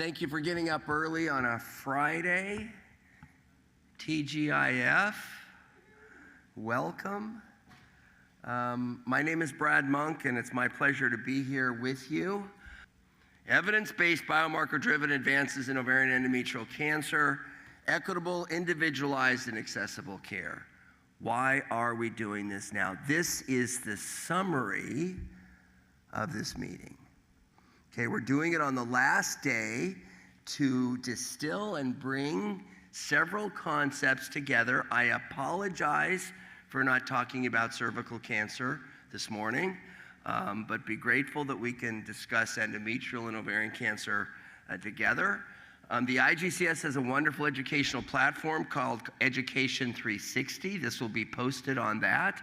Thank you for getting up early on a Friday. TGIF, welcome. My name is Brad Monk, and it's my pleasure to be here with you. Evidence-based biomarker-driven advances in ovarian endometrial cancer, equitable, individualized, and accessible care. Why are we doing this now? This is the summary of this meeting. Okay, we're doing it on the last day to distill and bring several concepts together. I apologize for not talking about cervical cancer this morning, but be grateful that we can discuss endometrial and ovarian cancer together. The IGCS has a wonderful educational platform called Education 360. This will be posted on that.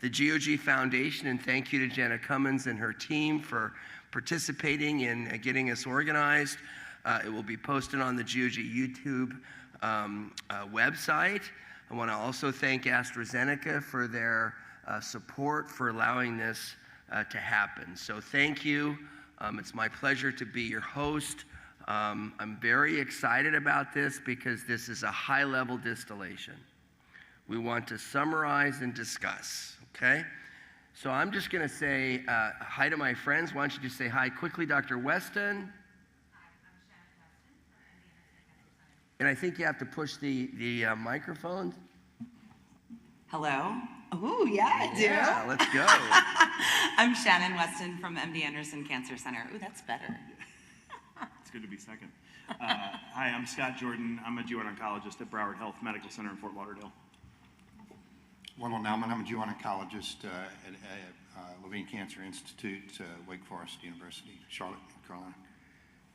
The GOG Foundation, and thank you to Jenna Cummins and her team for participating in getting us organized. It will be posted on the GOG YouTube website. I want to also thank AstraZeneca for their support for allowing this to happen. So thank you. It's my pleasure to be your host. I'm very excited about this because this is a high-level distillation. We want to summarize and discuss, okay? So I'm just going to say hi to my friends. Why don't you just say hi quickly, Dr. Weston? Hi, I'm Shannon Weston from Endometrial. And I think you have to push the microphone. Hello? Oh, yeah, I do. Yeah, let's go. I'm Shannon Weston from MD Anderson Cancer Center. Ooh, that's better. It's good to be second. Hi, I'm Scott Jordan. I'm a GYN oncologist at Broward Health Medical Center in Fort Lauderdale. Wendell Nauman, I'm a GYN oncologist at Levine Cancer Institute, Wake Forest University, Charlotte, North Carolina.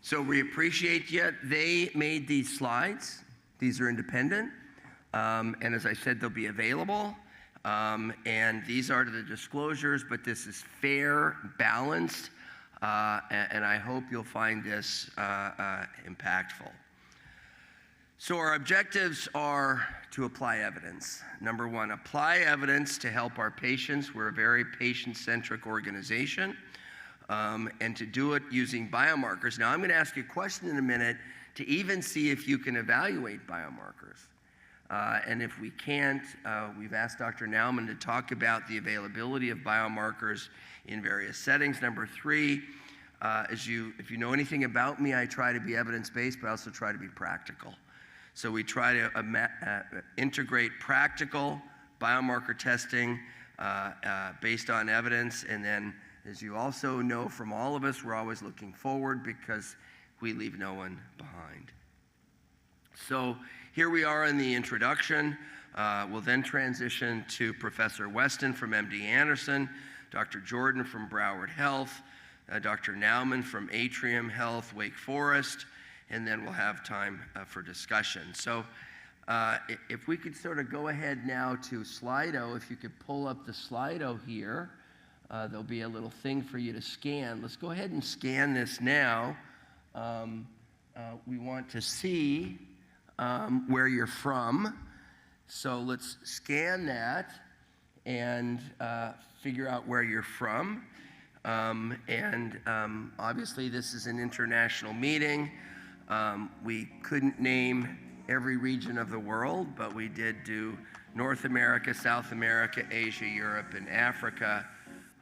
So we appreciate you. They made these slides. These are independent. And as I said, they'll be available. And these are the disclosures, but this is fair, balanced, and I hope you'll find this impactful. So our objectives are to apply evidence. Number one, apply evidence to help our patients. We're a very patient-centric organization, and to do it using biomarkers. Now, I'm going to ask you a question in a minute to even see if you can evaluate biomarkers. And if we can't, we've asked Dr. Nauman to talk about the availability of biomarkers in various settings. Number three, if you know anything about me, I try to be evidence-based, but I also try to be practical. So we try to integrate practical biomarker testing based on evidence. And then, as you also know from all of us, we're always looking forward because we leave no one behind. So here we are in the introduction. We'll then transition to Professor Weston from MD Anderson, Dr. Jordan from Broward Health, Dr. Nauman from Atrium Health, Wake Forest, and then we'll have time for discussion. So if we could sort of go ahead now to Slido, if you could pull up the Slido here, there'll be a little thing for you to scan. Let's go ahead and scan this now. We want to see where you're from. So let's scan that and figure out where you're from. Obviously this is an international meeting. We couldn't name every region of the world, but we did do North America, South America, Asia, Europe, and Africa.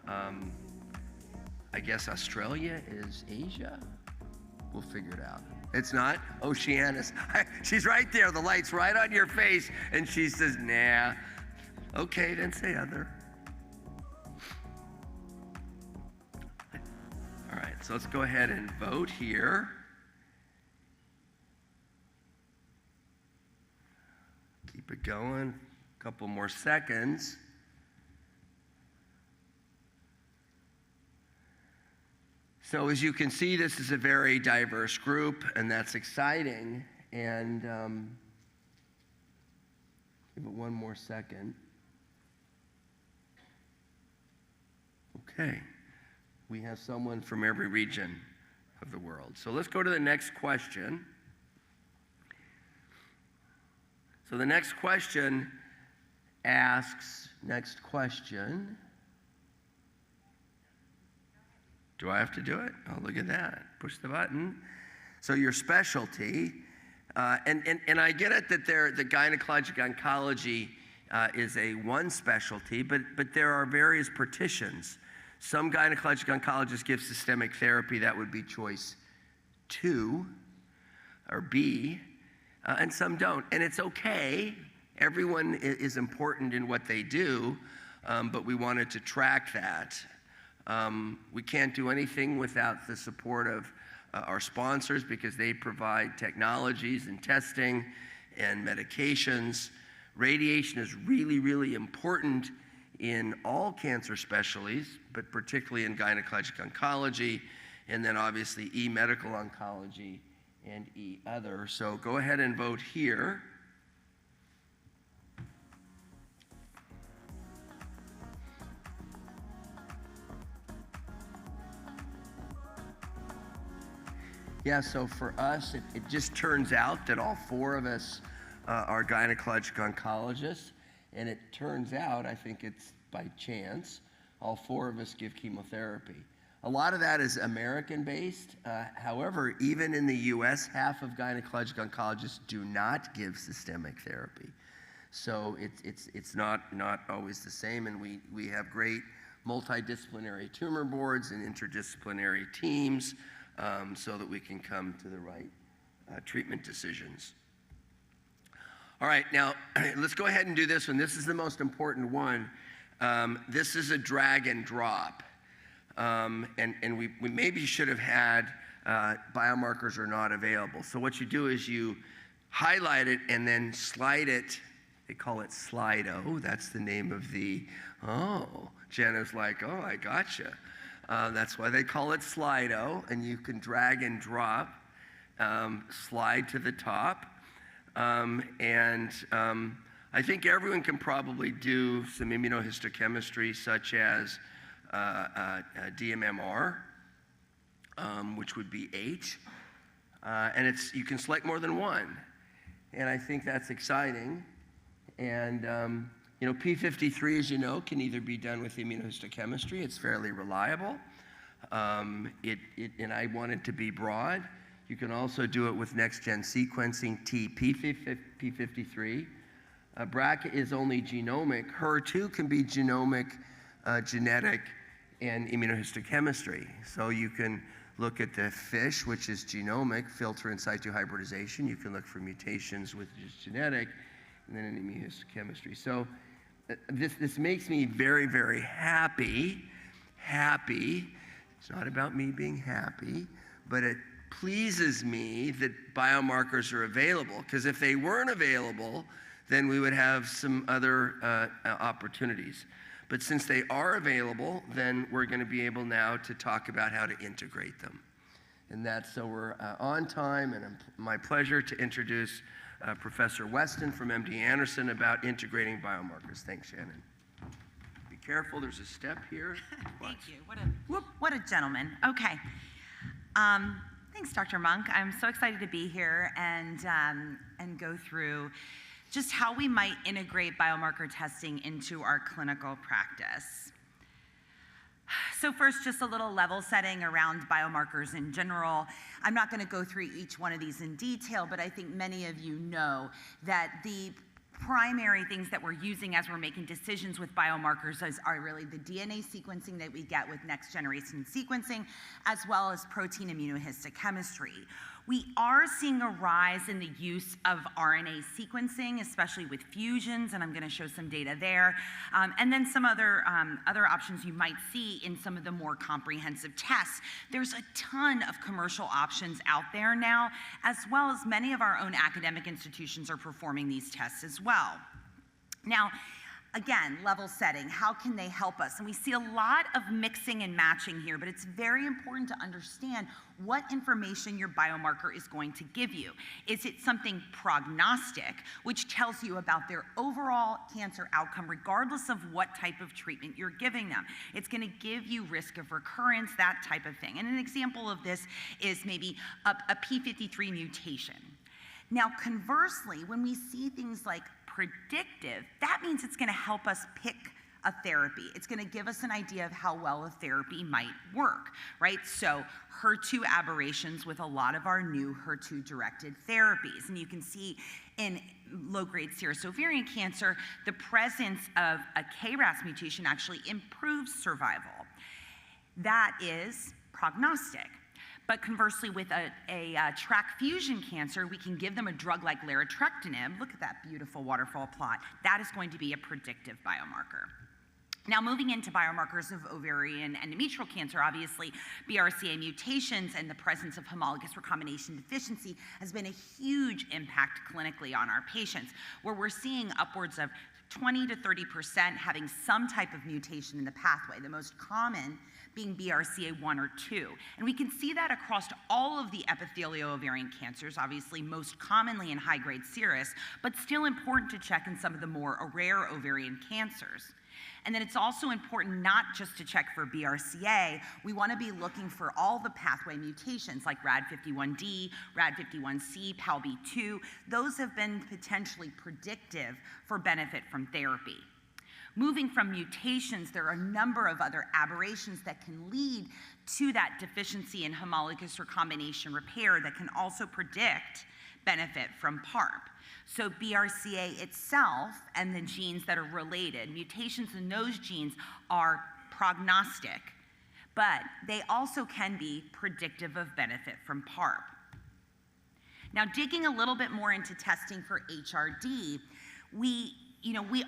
I guess Australia is Asia. We'll figure it out. It's not? Oceanus. She's right there. The light's right on your face. And she says, nah. Okay, then say other. All right, so let's go ahead and vote here. Keep it going. A couple more seconds. So as you can see, this is a very diverse group, and that's exciting. And give it one more second. Okay, we have someone from every region of the world. So let's go to the next question. So the next question asks, next question. Do I have to do it? Oh, look at that. Push the button. So your specialty, and I get it that the gynecologic oncology is a one specialty, but there are various partitions. Some gynecologic oncologists give systemic therapy. That would be choice 2 or B, and some don't. And it's okay. Everyone is important in what they do, but we wanted to track that. We can't do anything without the support of our sponsors because they provide technologies and testing and medications. Radiation is really, really important in all cancer specialties, but particularly in gynecologic oncology, and then obviously medical oncology and other. So go ahead and vote here. Yeah, so for us, it just turns out that all 4 of us are gynecologic oncologists, and it turns out, I think it's by chance, all 4 of us give chemotherapy. A lot of that is American-based. However, even in the US, half of gynecologic oncologists do not give systemic therapy. So it's not always the same, and we have great multidisciplinary tumor boards and interdisciplinary teams so that we can come to the right treatment decisions. All right, now let's go ahead and do this one. This is the most important one. This is a drag and drop. And we maybe should have had biomarkers are not available. So what you do is you highlight it and then slide it. They call it Slido. That's the name of the, Jenna's like, oh, I gotcha. That's why they call it Slido. And you can drag and drop, slide to the top. I think everyone can probably do some immunohistochemistry such as DMMR, which would be H, and you can select more than one, and I think that's exciting. And P53, as you know, can either be done with immunohistochemistry. It's fairly reliable. And I want it to be broad. You can also do it with next-gen sequencing, P53. BRCA is only genomic. HER2 can be genomic, genetic, and immunohistochemistry. So you can look at the FISH, which is genomic, filter in situ hybridization. You can look for mutations, which is genetic, and then in immunohistochemistry. So this makes me very, very happy. It's not about me being happy, but it pleases me that biomarkers are available, because if they weren't available, then we would have some other opportunities. But since they are available, then we're going to be able now to talk about how to integrate them. And so we're on time, and my pleasure to introduce Professor Weston from MD Anderson about integrating biomarkers. Thanks, Shannon. Be careful, there's a step here. Thank you. What a gentleman. Okay. Thanks, Dr. Monk. I'm so excited to be here and go through just how we might integrate biomarker testing into our clinical practice. So first, just a little level setting around biomarkers in general. I'm not going to go through each one of these in detail, but I think many of you know that the primary things that we're using as we're making decisions with biomarkers are really the DNA sequencing that we get with next generation sequencing, as well as protein immunohistochemistry. We are seeing a rise in the use of RNA sequencing, especially with fusions, and I'm going to show some data there. And then some other options you might see in some of the more comprehensive tests. There's a ton of commercial options out there now, as well as many of our own academic institutions are performing these tests as well. Now, again, level setting, how can they help us? And we see a lot of mixing and matching here, but it's very important to understand what information your biomarker is going to give you. Is it something prognostic, which tells you about their overall cancer outcome, regardless of what type of treatment you're giving them? It's going to give you risk of recurrence, that type of thing. And an example of this is maybe a P53 mutation. Now, conversely, when we see things like predictive, that means it's going to help us pick a therapy. It's going to give us an idea of how well a therapy might work, right? So HER2 aberrations with a lot of our new HER2-directed therapies. And you can see in low-grade serous ovarian cancer, the presence of a KRAS mutation actually improves survival. That is prognostic. But conversely, with a TRK fusion cancer, we can give them a drug like larotrectinib. Look at that beautiful waterfall plot. That is going to be a predictive biomarker. Now, moving into biomarkers of ovarian endometrial cancer, obviously, BRCA mutations and the presence of homologous recombination deficiency has been a huge impact clinically on our patients, where we're seeing upwards of 20 to 30% having some type of mutation in the pathway, the most common being BRCA1 or 2. And we can see that across all of the epithelial ovarian cancers, obviously most commonly in high-grade serous, but still important to check in some of the more rare ovarian cancers. And then it's also important not just to check for BRCA, we want to be looking for all the pathway mutations like RAD51D, RAD51C, PALB2. Those have been potentially predictive for benefit from therapy. Moving from mutations, there are a number of other aberrations that can lead to that deficiency in homologous recombination repair that can also predict benefit from PARP. So BRCA itself and the genes that are related, mutations in those genes are prognostic, but they also can be predictive of benefit from PARP. Now, digging a little bit more into testing for HRD, we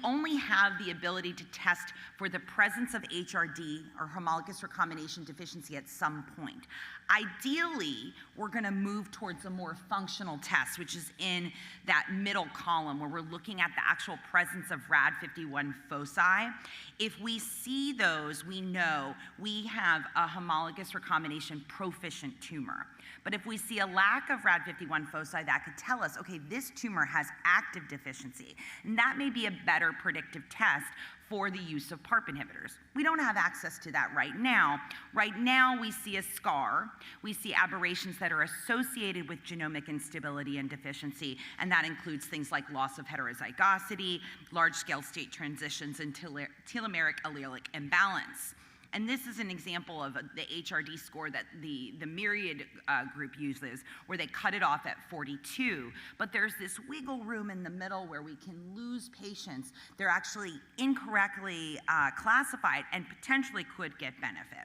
only have the ability to test for the presence of HRD or homologous recombination deficiency at some point. Ideally, we're going to move towards a more functional test, which is in that middle column where we're looking at the actual presence of RAD51 foci. If we see those, we know we have a homologous recombination proficient tumor. But if we see a lack of RAD51 foci, that could tell us, okay, this tumor has active deficiency. And that may be a better predictive test for the use of PARP inhibitors. We don't have access to that right now. Right now, we see a scar. We see aberrations that are associated with genomic instability and deficiency, and that includes things like loss of heterozygosity, large-scale state transitions, and telomeric allelic imbalance. And this is an example of the HRD score that the Myriad group uses, where they cut it off at 42. But there's this wiggle room in the middle where we can lose patients. They're actually incorrectly classified and potentially could get benefit.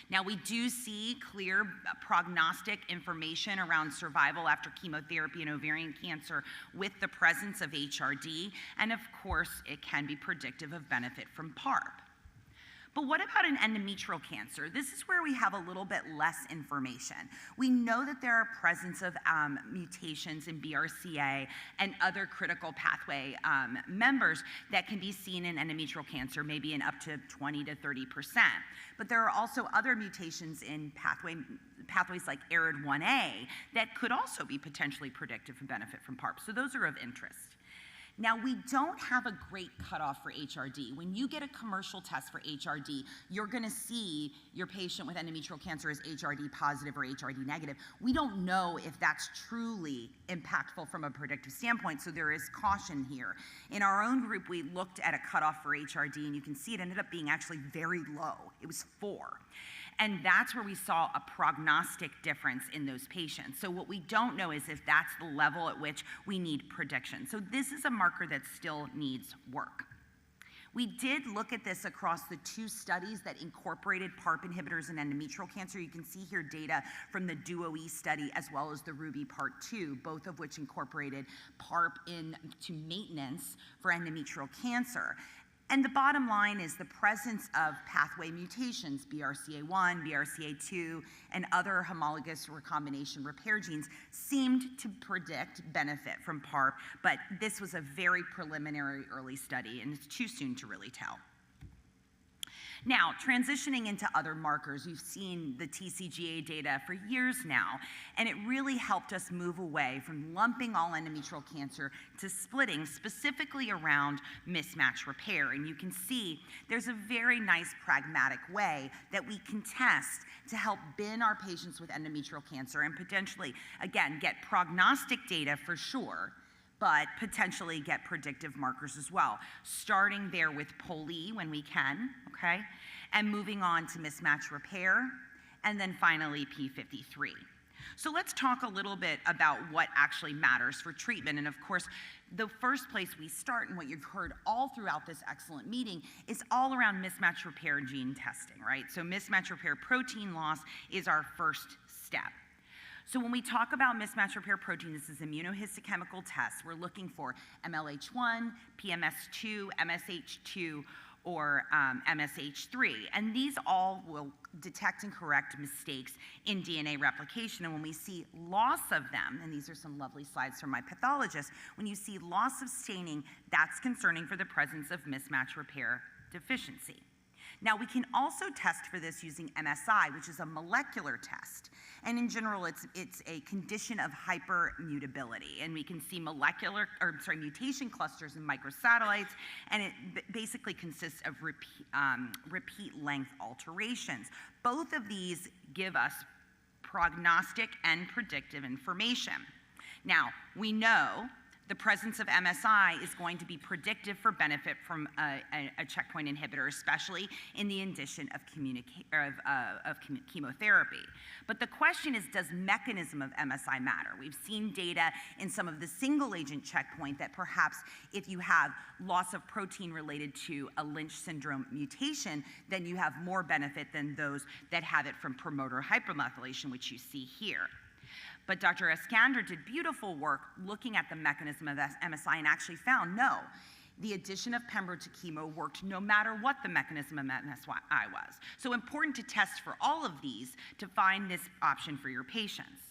Now, we do see clear prognostic information around survival after chemotherapy in ovarian cancer with the presence of HRD, and of course, it can be predictive of benefit from PARP. But what about an endometrial cancer? This is where we have a little bit less information. We know that there are presence of mutations in BRCA and other critical pathway members that can be seen in endometrial cancer, maybe in up to 20 to 30%. But there are also other mutations in pathways like ARID1A that could also be potentially predictive for benefit from PARP. So those are of interest. Now, we don't have a great cutoff for HRD. When you get a commercial test for HRD, you're going to see your patient with endometrial cancer is HRD positive or HRD negative. We don't know if that's truly impactful from a predictive standpoint, so there is caution here. In our own group, we looked at a cutoff for HRD, and you can see it ended up being actually very low. It was 4. And that's where we saw a prognostic difference in those patients. So what we don't know is if that's the level at which we need prediction. So this is a marker that still needs work. We did look at this across the 2 studies that incorporated PARP inhibitors in endometrial cancer. You can see here data from the DUO-E study as well as the RUBY Part 2, both of which incorporated PARP into maintenance for endometrial cancer. And the bottom line is the presence of pathway mutations, BRCA1, BRCA2, and other homologous recombination repair genes seemed to predict benefit from PARP, but this was a very preliminary early study, and it's too soon to really tell. Now, transitioning into other markers, you've seen the TCGA data for years now, and it really helped us move away from lumping all endometrial cancer to splitting specifically around mismatch repair. And you can see there's a very nice pragmatic way that we can test to help bin our patients with endometrial cancer and potentially, again, get prognostic data for sure, but potentially get predictive markers as well, starting there with POLE when we can, okay, and moving on to mismatch repair, and then finally P53. So let's talk a little bit about what actually matters for treatment. And of course, the first place we start, and what you've heard all throughout this excellent meeting, is all around mismatch repair gene testing, right? So mismatch repair protein loss is our first step. So when we talk about mismatch repair protein, this is immunohistochemical tests. We're looking for MLH1, PMS2, MSH2, or MSH3. And these all will detect and correct mistakes in DNA replication. And when we see loss of them, and these are some lovely slides from my pathologist, when you see loss of staining, that's concerning for the presence of mismatch repair deficiency. Now, we can also test for this using MSI, which is a molecular test. And in general, it's a condition of hypermutability. And we can see mutation clusters in microsatellites, and it basically consists of repeat length alterations. Both of these give us prognostic and predictive information. Now, we know the presence of MSI is going to be predictive for benefit from a checkpoint inhibitor, especially in the addition of chemotherapy. But the question is, does mechanism of MSI matter? We've seen data in some of the single agent checkpoint that perhaps if you have loss of protein related to a Lynch syndrome mutation, then you have more benefit than those that have it from promoter hypermethylation, which you see here. But Dr. Eskander did beautiful work looking at the mechanism of MSI and actually found, no, the addition of pembro to chemo worked no matter what the mechanism of MSI was. So important to test for all of these to find this option for your patients.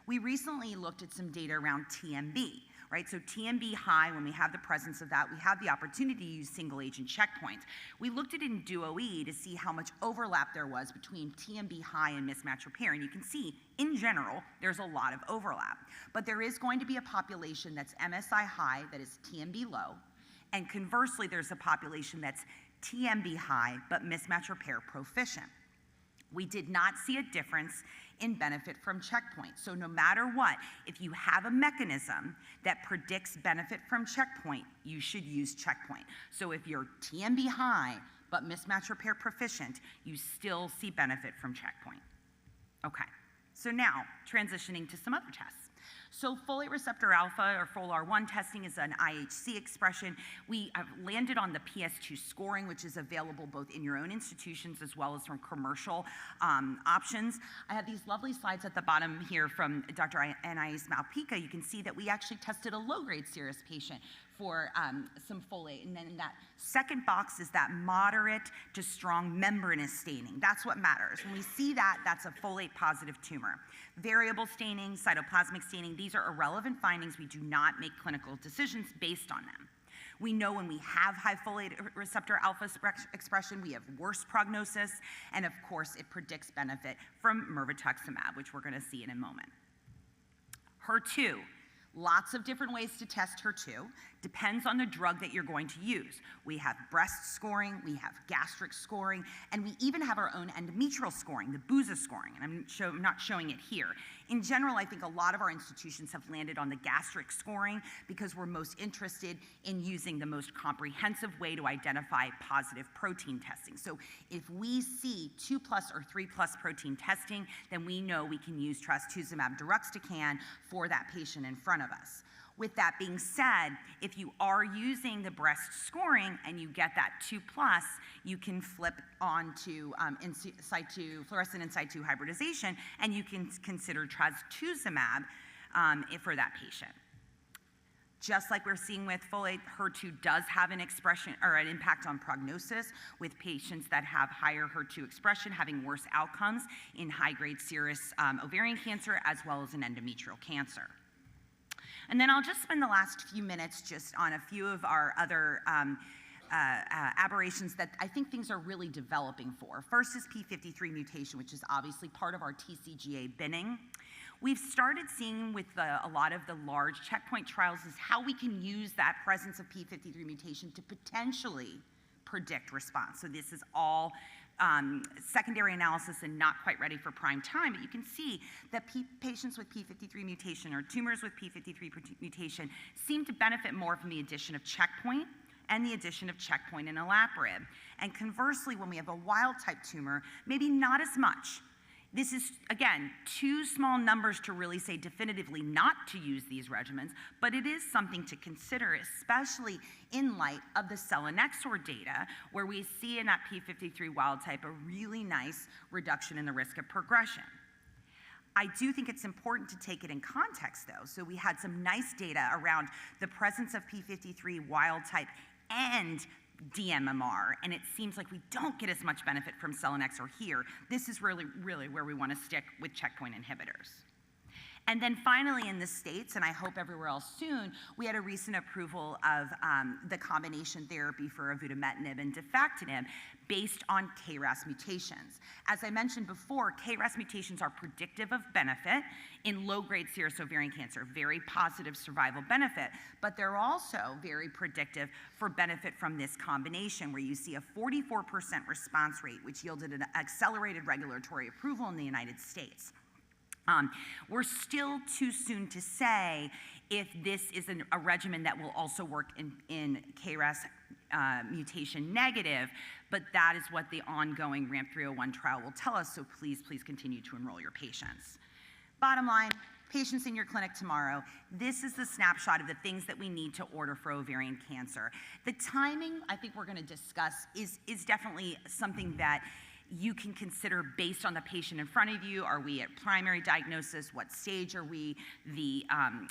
We recently looked at some data around TMB, right? So TMB high, when we have the presence of that, we have the opportunity to use single agent checkpoints. We looked at it in DUO-E to see how much overlap there was between TMB high and mismatch repair. And you can see, in general, there's a lot of overlap. But there is going to be a population that's MSI high that is TMB low. And conversely, there's a population that's TMB high, but mismatch repair proficient. We did not see a difference in benefit from checkpoint. So no matter what, if you have a mechanism that predicts benefit from checkpoint, you should use checkpoint. So if you're TMB high, but mismatch repair proficient, you still see benefit from checkpoint. Okay, so now transitioning to some other tests. So folate receptor alpha, or FOLR1 testing, is an IHC expression. We have landed on the PS2 scoring, which is available both in your own institutions as well as from commercial options. I have these lovely slides at the bottom here from Dr. Anais Malpica. You can see that we actually tested a low-grade serous patient for some folate. And then in that second box is that moderate to strong membranous staining. That's what matters. When we see that, that's a folate positive tumor. Variable staining, cytoplasmic staining, these are irrelevant findings. We do not make clinical decisions based on them. We know when we have high folate receptor alpha expression, we have worse prognosis, and of course, it predicts benefit from mirvetuximab, which we're gonna see in a moment. HER2. Lots of different ways to test HER2. Depends on the drug that you're going to use. We have breast scoring, we have gastric scoring, and we even have our own endometrial scoring, the BUZA scoring, and I'm not showing it here. In general, I think a lot of our institutions have landed on the gastric scoring because we're most interested in using the most comprehensive way to identify positive protein testing. So if we see 2+ or 3+ protein testing, then we know we can use trastuzumab deruxtecan for that patient in front of us. With that being said, if you are using the breast scoring and you get that 2+, you can flip on to fluorescent in situ hybridization, and you can consider trastuzumab for that patient. Just like we're seeing with folate, HER2 does have an expression or an impact on prognosis, with patients that have higher HER2 expression having worse outcomes in high-grade serous ovarian cancer as well as in endometrial cancer. And then I'll just spend the last few minutes just on a few of our other aberrations that I think things are really developing for. First is P53 mutation, which is obviously part of our TCGA binning. We've started seeing with a lot of the large checkpoint trials is how we can use that presence of P53 mutation to potentially predict response. So this is all secondary analysis and not quite ready for prime time, but you can see that patients with P53 mutation or tumors with P53 mutation seem to benefit more from the addition of checkpoint and the addition of checkpoint and olaparib. And conversely, when we have a wild type tumor, maybe not as much. This is, again, too small numbers to really say definitively not to use these regimens, but it is something to consider, especially in light of the selinexor data, where we see in that P53 wild type a really nice reduction in the risk of progression. I do think it's important to take it in context, though. So we had some nice data around the presence of P53 wild type and dMMR, and it seems like we don't get as much benefit from selinexor here. This is really where we want to stick with checkpoint inhibitors. And then finally in the States, and I hope everywhere else soon, we had a recent approval of the combination therapy for avutometinib and defactinib based on KRAS mutations. As I mentioned before, KRAS mutations are predictive of benefit in low-grade serous ovarian cancer, very positive survival benefit, but they're also very predictive for benefit from this combination, where you see a 44% response rate, which yielded an accelerated regulatory approval in the United States. We're still too soon to say if this is a regimen that will also work in KRAS mutation negative, but that is what the ongoing RAMP 301 trial will tell us, so please continue to enroll your patients. Bottom line, patients in your clinic tomorrow, this is the snapshot of the things that we need to order for ovarian cancer. The timing, I think we're gonna discuss, is definitely something that you can consider based on the patient in front of you. Are we at primary diagnosis? What stage are we?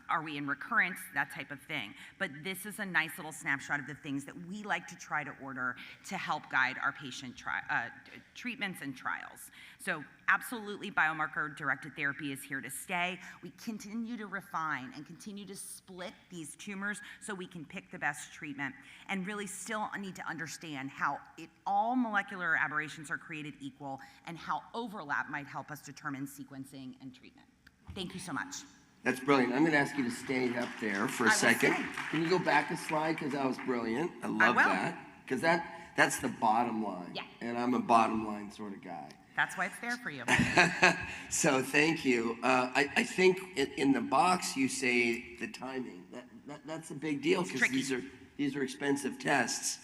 Are we in recurrence? That type of thing. But this is a nice little snapshot of the things that we like to try to order to help guide our patient treatments and trials. So absolutely, biomarker-directed therapy is here to stay. We continue to refine and continue to split these tumors so we can pick the best treatment, and really still need to understand how all molecular aberrations are created equal and how overlap might help us determine sequencing and treatment. Thank you so much. That's brilliant. I'm going to ask you to stay up there for a second. Can you go back a slide? Because that was brilliant. I love that. Because that's the bottom line. Yeah. And I'm a bottom line sort of guy. That's why it's there for you. So thank you. I think in the box you say the timing. That's a big deal because these are expensive tests.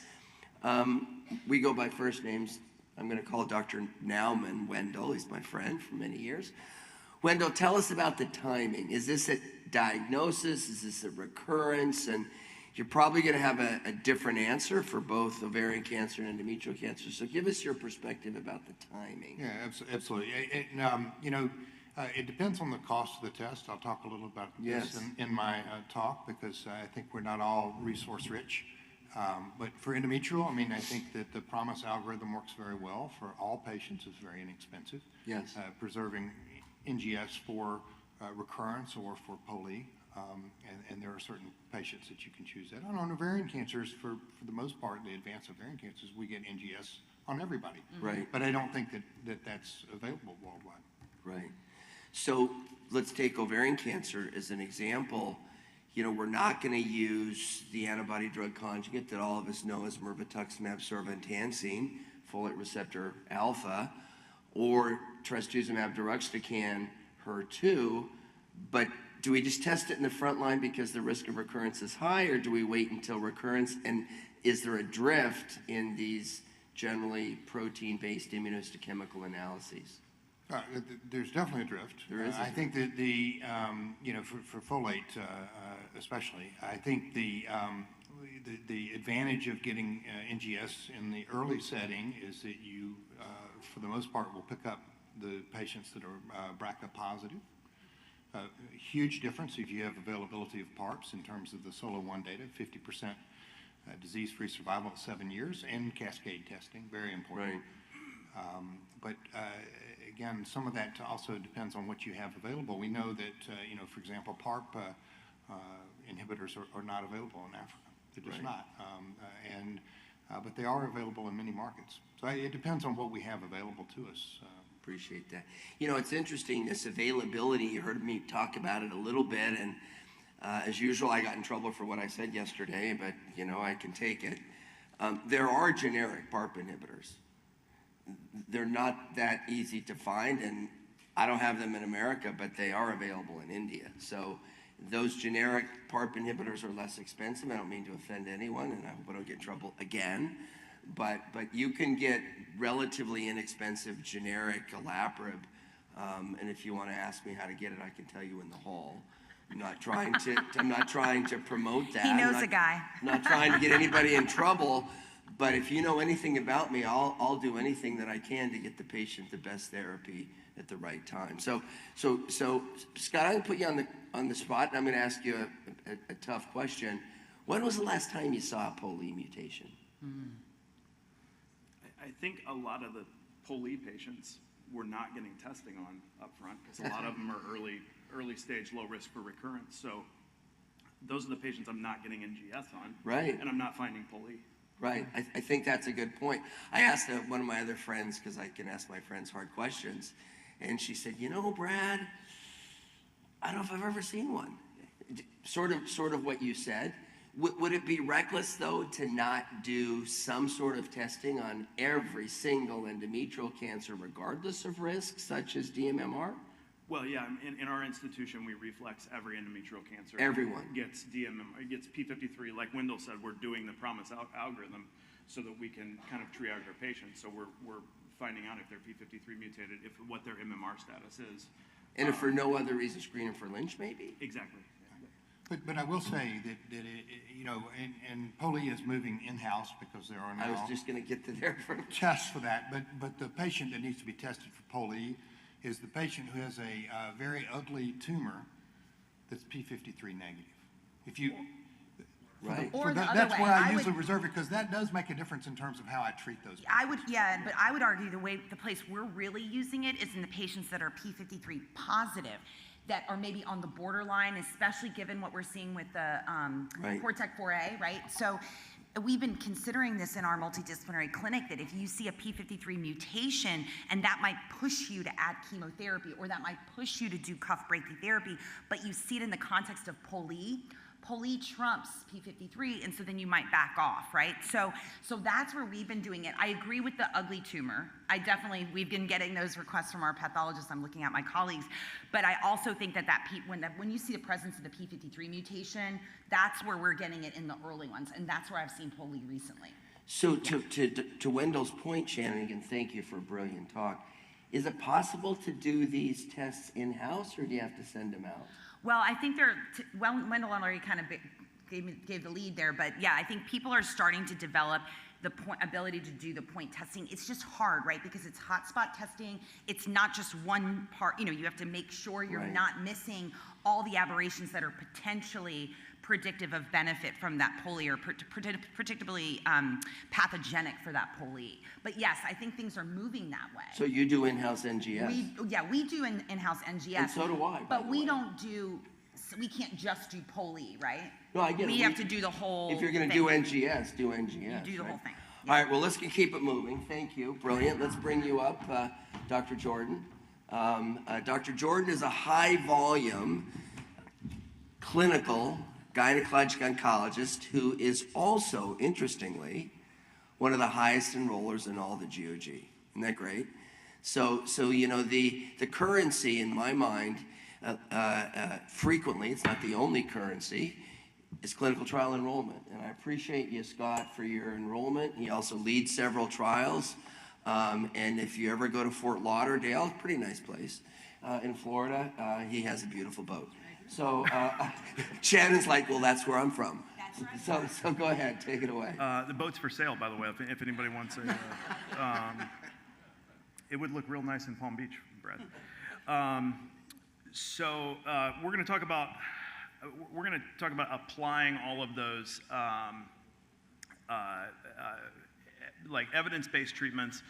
We go by first names. I'm going to call Dr. Naumann Wendell. He's my friend for many years. Wendell, tell us about the timing. Is this a diagnosis? Is this a recurrence? And you're probably going to have a different answer for both ovarian cancer and endometrial cancer. So give us your perspective about the timing. Yeah, absolutely. It depends on the cost of the test. I'll talk a little about this in my talk, because I think we're not all resource rich. But for endometrial, I think that the PROMISE algorithm works very well for all patients. It's very inexpensive. Yes. Preserving NGS for recurrence or for POLE. And there are certain patients that you can choose that. And on ovarian cancers, for the most part, the advanced ovarian cancers, we get NGS on everybody. Right. But I don't think that's available worldwide. Right. So let's take ovarian cancer as an example. We're not going to use the antibody drug conjugate that all of us know as mirvetuximab soravtansine, folate receptor alpha, or trastuzumab deruxtecan, HER2, but do we just test it in the front line because the risk of recurrence is high, or do we wait until recurrence? And is there a drift in these generally protein-based immunohistochemical analyses? There's definitely a drift. There is. I think that for folate especially, I think the advantage of getting NGS in the early setting is that you, for the most part, will pick up the patients that are BRCA positive. Huge difference if you have availability of PARPs in terms of the SOLO-1 data, 50% disease-free survival at 7 years, and cascade testing, very important. Right. Again, some of that also depends on what you have available. We know that, for example, PARP inhibitors are not available in Africa. They're just not. But they are available in many markets. So it depends on what we have available to us. Appreciate that. It's interesting, this availability. You heard me talk about it a little bit, and as usual, I got in trouble for what I said yesterday, but I can take it. There are generic PARP inhibitors. they're not that easy to find, and I don't have them in America, but they are available in India. So those generic PARP inhibitors are less expensive. I don't mean to offend anyone, and I hope I don't get in trouble again. But you can get relatively inexpensive generic olaparib, and if you want to ask me how to get it, I can tell you in the hall. I'm not trying to promote that. He knows a guy. I'm not trying to get anybody in trouble, but if you know anything about me, I'll do anything that I can to get the patient the best therapy at the right time. So Scott, I'm gonna put you on the spot, and I'm gonna ask you a tough question. When was the last time you saw a POLE mutation? I think a lot of the POLE patients we're not getting testing on up front because a lot of them are early stage, low risk for recurrence. So those are the patients I'm not getting NGS on. Right. And I'm not finding POLE. Right, I think that's a good point. I asked one of my other friends, because I can ask my friends hard questions, and she said, you know, Brad, I don't know if I've ever seen one. Sort of what you said. Would it be reckless, though, to not do some sort of testing on every single endometrial cancer, regardless of risk, such as DMMR? Well, yeah, in our institution, we reflex every endometrial cancer. Everyone. Gets gets P53. Like Wendell said, we're doing the PROMISE algorithm so that we can kind of triage our patients. So we're finding out if they're P53 mutated, what their MMR status is. And if for no other reason, screen them for Lynch, maybe? Exactly. But I will say that you know, and POLE is moving in-house because there are I was now just going to get to there. tests for that. But the patient that needs to be tested for POLE is the patient who has a very ugly tumor that's P53 negative. If you, Right. Or the other that's way, where I I usually would- reserve it, because that does make a difference in terms of how I treat those patients. But I would argue the place we're really using it is in the patients that are P53 positive, that are maybe on the borderline, especially given what we're seeing with the Right. Cortec-4A, right? So we've been considering this in our multidisciplinary clinic, that if you see a P53 mutation, and that might push you to add chemotherapy, or that might push you to do cuff brachytherapy, but you see it in the context of POLE trumps P53, and so then you might back off, right? So that's where we've been doing it. I agree with the ugly tumor. We've been getting those requests from our pathologists. I'm looking at my colleagues, but I also think that when you see the presence of the P53 mutation, that's where we're getting it in the early ones, and that's where I've seen POLE recently. So to Wendell's point, Shannon, again, thank you for a brilliant talk. Is it possible to do these tests in-house, or do you have to send them out? Well, I think Wendell already kind of gave the lead there, but yeah, I think people are starting to develop the ability to do the point testing. It's just hard, right? Because it's hotspot testing. It's not just one part. You have to make sure you're Right. not missing all the aberrations that are potentially predictive of benefit from that POLE, or predictably pathogenic for that POLE. But yes, I think things are moving that way. So you do in-house NGS? We do in-house NGS. And so do I, by But the we way. don't do, we can't just do POLE, right? No, I get it. We have to do the whole If you're going to thing. do NGS, do NGS. You do the right? whole thing. All right, well, let's keep it moving. Thank you. Brilliant. Let's bring you up, Dr. Jordan. Dr. Jordan is a high-volume clinical gynecologic oncologist who is also, interestingly, one of the highest enrollers in all the GOG. Isn't that great? So the currency in my mind, frequently, it's not the only currency, is clinical trial enrollment. And I appreciate you, Scott, for your enrollment. He also leads several trials. And if you ever go to Fort Lauderdale, pretty nice place, in Florida, he has a beautiful boat. So Shannon's like, well, that's where I'm from. That's right. So go ahead, take it away. The boat's for sale, by the way, if anybody wants it. It would look real nice in Palm Beach, Brad. We're going to talk about applying all of those like evidence-based treatments,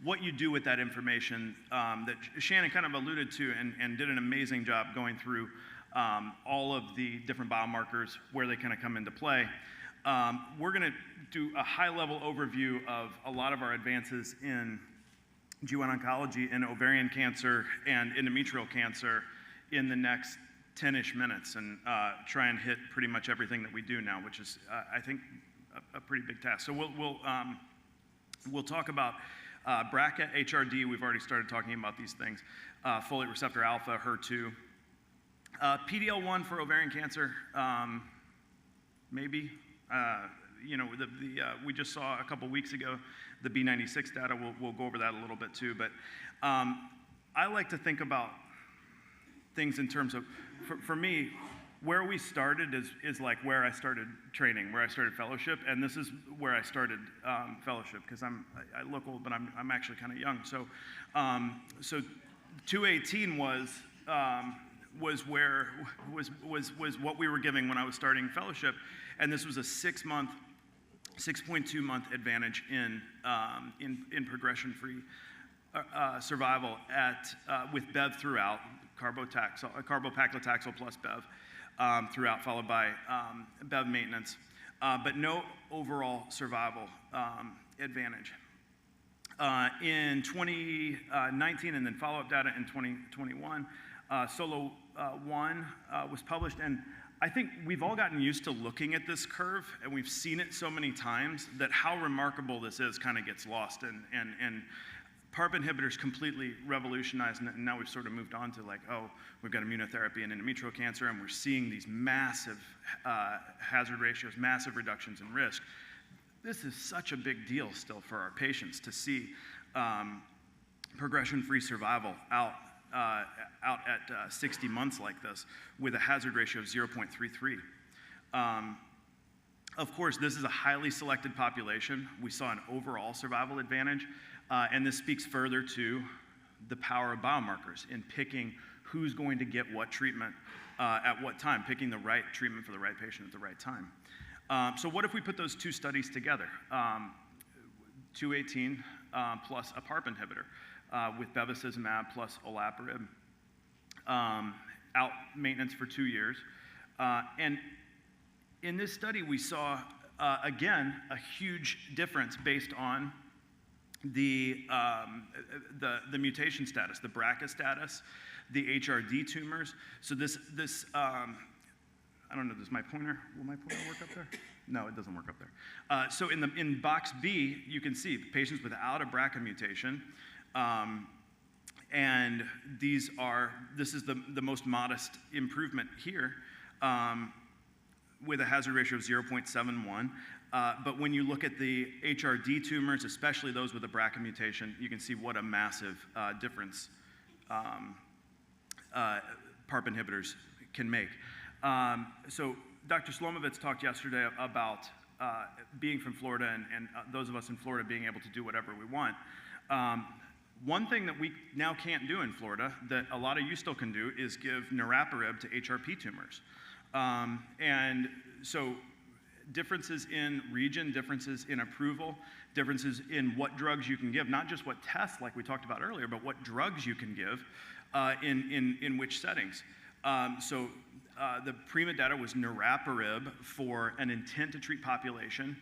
what you do with that information that Shannon kind of alluded to and did an amazing job going through all of the different biomarkers, where they kind of come into play. We're going to do a high-level overview of a lot of our advances in GYN oncology and ovarian cancer and endometrial cancer in the next 10-ish minutes, and try and hit pretty much everything that we do now, which is, I think, a pretty big task. So we'll talk about BRCA, HRD, we've already started talking about these things. Folate receptor alpha, HER2. PD-L1 for ovarian cancer, maybe. We just saw a couple weeks ago the B96 data. We'll go over that a little bit too. But I like to think about things in terms of, for me, where we started is like where I started training, where I started fellowship, and this is where I started fellowship, because I look old, but I'm actually kind of young. So 218 was what we were giving when I was starting fellowship, and this was a 6.2 month advantage in progression-free survival with Bev throughout, carbopaclitaxel plus Bev throughout, followed by Bev maintenance, but no overall survival advantage. In 2019, and then follow-up data in 2021, Solo 1 was published, and I think we've all gotten used to looking at this curve, and we've seen it so many times that how remarkable this is kind of gets lost, and PARP inhibitors completely revolutionized, and now we've sort of moved on to like, oh, we've got immunotherapy in endometrial cancer, and we're seeing these massive hazard ratios, massive reductions in risk. This is such a big deal still for our patients to see progression-free survival out at 60 months like this with a hazard ratio of 0.33. Of course, this is a highly selected population. We saw an overall survival advantage, and this speaks further to the power of biomarkers in picking who's going to get what treatment at what time, picking the right treatment for the right patient at the right time. So what if we put those two studies together? 218 plus a PARP inhibitor with bevacizumab plus olaparib, out maintenance for 2 years. And in this study, we saw, again, a huge difference based on the mutation status, the BRCA status, the HRD tumors. So this I don't know, does my pointer, will my pointer work up there? No, it doesn't work up there. So in box B, you can see patients without a BRCA mutation, and this is the most modest improvement here, with a hazard ratio of 0.71. But when you look at the HRD tumors, especially those with a BRCA mutation, you can see what a massive difference PARP inhibitors can make. So Dr. Slomovitz talked yesterday about being from Florida and those of us in Florida being able to do whatever we want. One thing that we now can't do in Florida that a lot of you still can do is give niraparib to HRP tumors. And so differences in region, differences in approval, differences in what drugs you can give, not just what tests like we talked about earlier, but what drugs you can give in which settings. The PRIMA data was niraparib for an intent to treat population,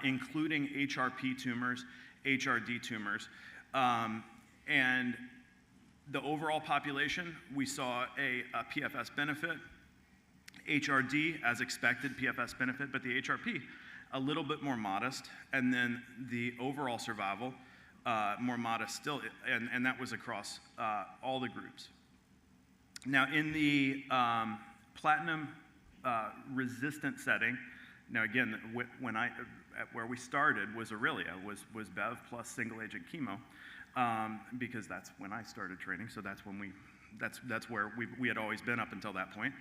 including HRP tumors, HRD tumors. And the overall population, we saw a PFS benefit. HRD, as expected, PFS benefit, but the HRP, a little bit more modest. And then the overall survival, more modest still, and that was across all the groups. Now, in the platinum resistant setting, now again, where we started was Aurelia, was Bev plus single agent chemo, because that's when I started training. So that's when that's where we had always been up until that point.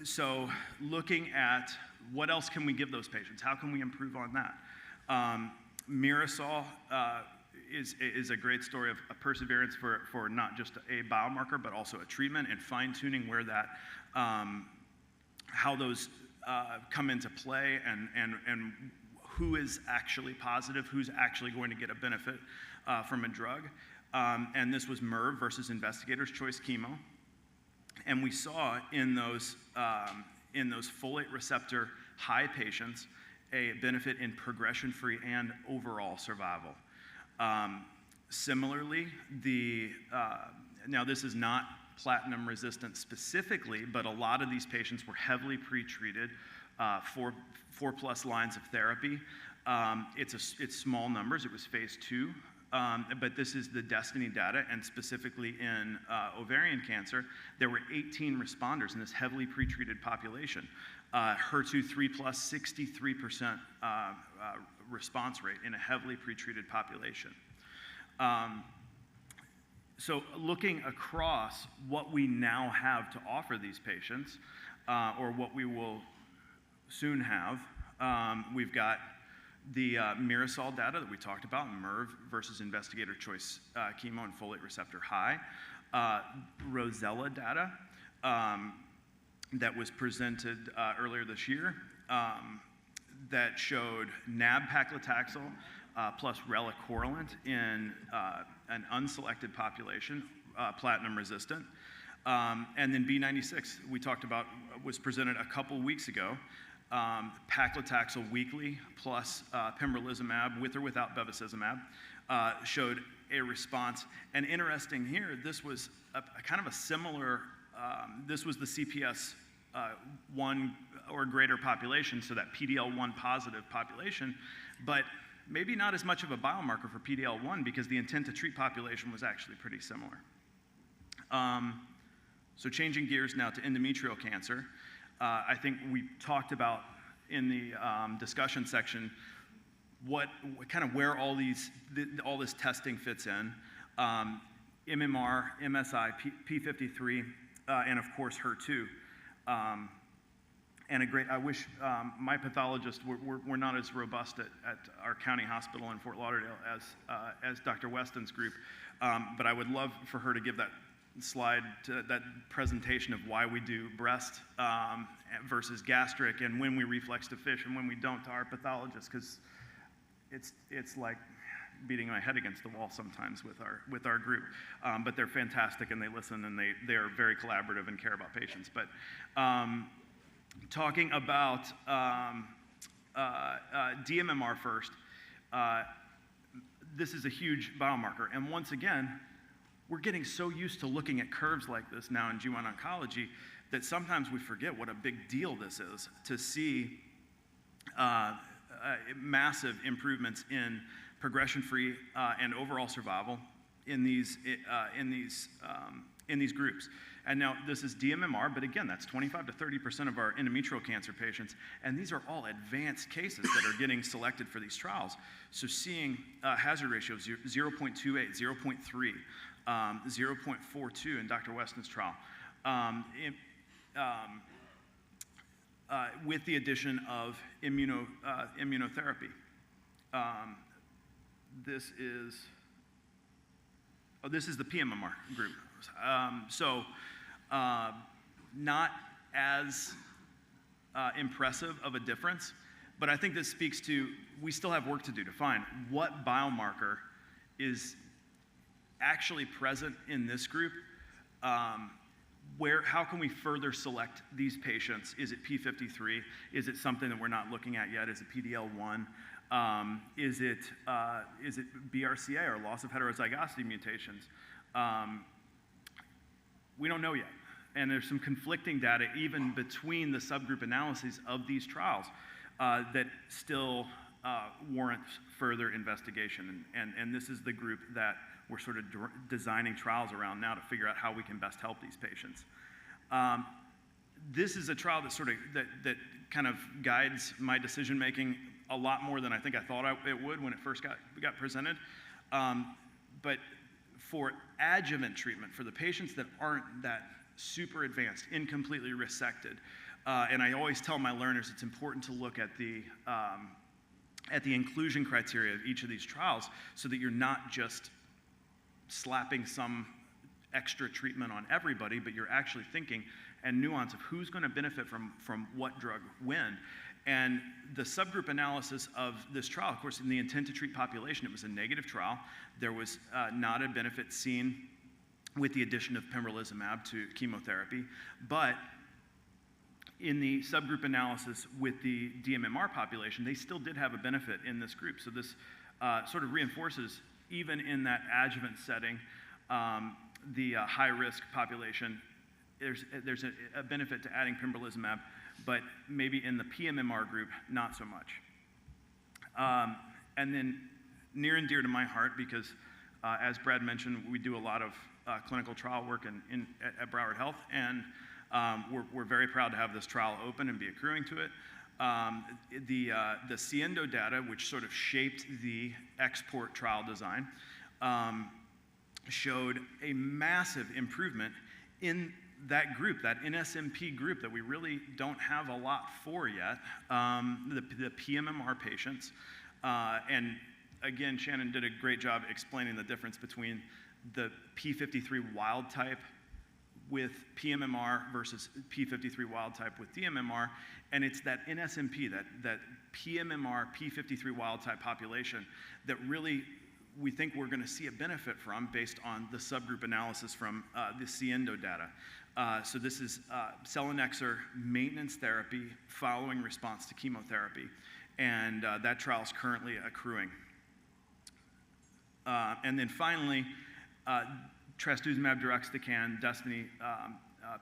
So looking at what else can we give those patients? How can we improve on that? Mirasol is a great story of a perseverance for not just a biomarker, but also a treatment and fine-tuning where that, how those come into play and who is actually positive, who's actually going to get a benefit from a drug. And this was MIRV versus investigator's choice chemo. And we saw in those folate receptor high patients a benefit in progression-free and overall survival. Similarly, now this is not platinum resistant specifically, but a lot of these patients were heavily pretreated, 4+ lines of therapy, It's small numbers. It was phase 2. But this is the DESTINY data, and specifically in ovarian cancer, there were 18 responders in this heavily pretreated population. HER2 3+, 63% response rate in a heavily pretreated population. So looking across what we now have to offer these patients, or what we will soon have, we've got the Mirasol data that we talked about, MERV versus investigator choice chemo and folate receptor high. Rosella data that was presented earlier this year that showed nab-paclitaxel plus relacorilant in an unselected population, platinum resistant. And then B96, we talked about, was presented a couple weeks ago. Paclitaxel weekly plus pembrolizumab with or without bevacizumab showed a response. And interesting here, this was a kind of a similar, this was the CPS 1 or greater population, so that PD-L1 positive population, but maybe not as much of a biomarker for PD-L1 because the intent to treat population was actually pretty similar. So changing gears now to endometrial cancer. I think we talked about in the discussion section what kind of where all this testing fits in. MMR, MSI, P53, and of course HER2. And I wish my pathologists were not as robust at our county hospital in Fort Lauderdale as Dr. Weston's group, but I would love for her to give that slide, to that presentation of why we do breast versus gastric, and when we reflex to fish and when we don't to our pathologists, because it's like beating my head against the wall sometimes with our group. But they're fantastic and they listen and they are very collaborative and care about patients. But talking about DMMR first, this is a huge biomarker, and once again, we're getting so used to looking at curves like this now in GYN oncology that sometimes we forget what a big deal this is to see massive improvements in progression-free and overall survival in these groups. And now this is DMMR, but again, that's 25 to 30% of our endometrial cancer patients, and these are all advanced cases that are getting selected for these trials. So seeing hazard ratios 0.28, 0.3, 0.42 in Dr. Weston's trial, with the addition of immunotherapy. This is the PMMR group. Not as impressive of a difference, but I think this speaks to, we still have work to do to find what biomarker is actually present in this group. How can we further select these patients? Is it P53? Is it something that we're not looking at yet? Is it PD-L1? Is it BRCA or loss of heterozygosity mutations? We don't know yet. And there's some conflicting data even between the subgroup analyses of these trials that still warrant further investigation. And this is the group that we're sort of designing trials around now to figure out how we can best help these patients. This is a trial that kind of guides my decision making a lot more than I think I thought it would when it first got presented. But for adjuvant treatment, for the patients that aren't that super advanced, incompletely resected, and I always tell my learners it's important to look at the inclusion criteria of each of these trials so that you're not just slapping some extra treatment on everybody, but you're actually thinking and nuance of who's going to benefit from what drug when. And the subgroup analysis of this trial, of course, in the intent to treat population, it was a negative trial. There was not a benefit seen with the addition of pembrolizumab to chemotherapy, but in the subgroup analysis with the DMMR population, they still did have a benefit in this group. So this sort of reinforces, even in that adjuvant setting, the high-risk population, there's a benefit to adding pembrolizumab, but maybe in the PMMR group, not so much. And then near and dear to my heart, because as Brad mentioned, we do a lot of clinical trial work at Broward Health, and we're very proud to have this trial open and be accruing to it. The Siendo data, which sort of shaped the export trial design, showed a massive improvement in that group, that NSMP group that we really don't have a lot for yet, the PMMR patients. And again, Shannon did a great job explaining the difference between the P53 wild type with PMMR versus P53 wild type with DMMR, and it's that NSMP, that PMMR, P53 wild type population that really we think we're going to see a benefit from based on the subgroup analysis from the Siendo data. So this is selinexor maintenance therapy following response to chemotherapy, and that trial is currently accruing. And then finally, trastuzumab deruxtecan, Destiny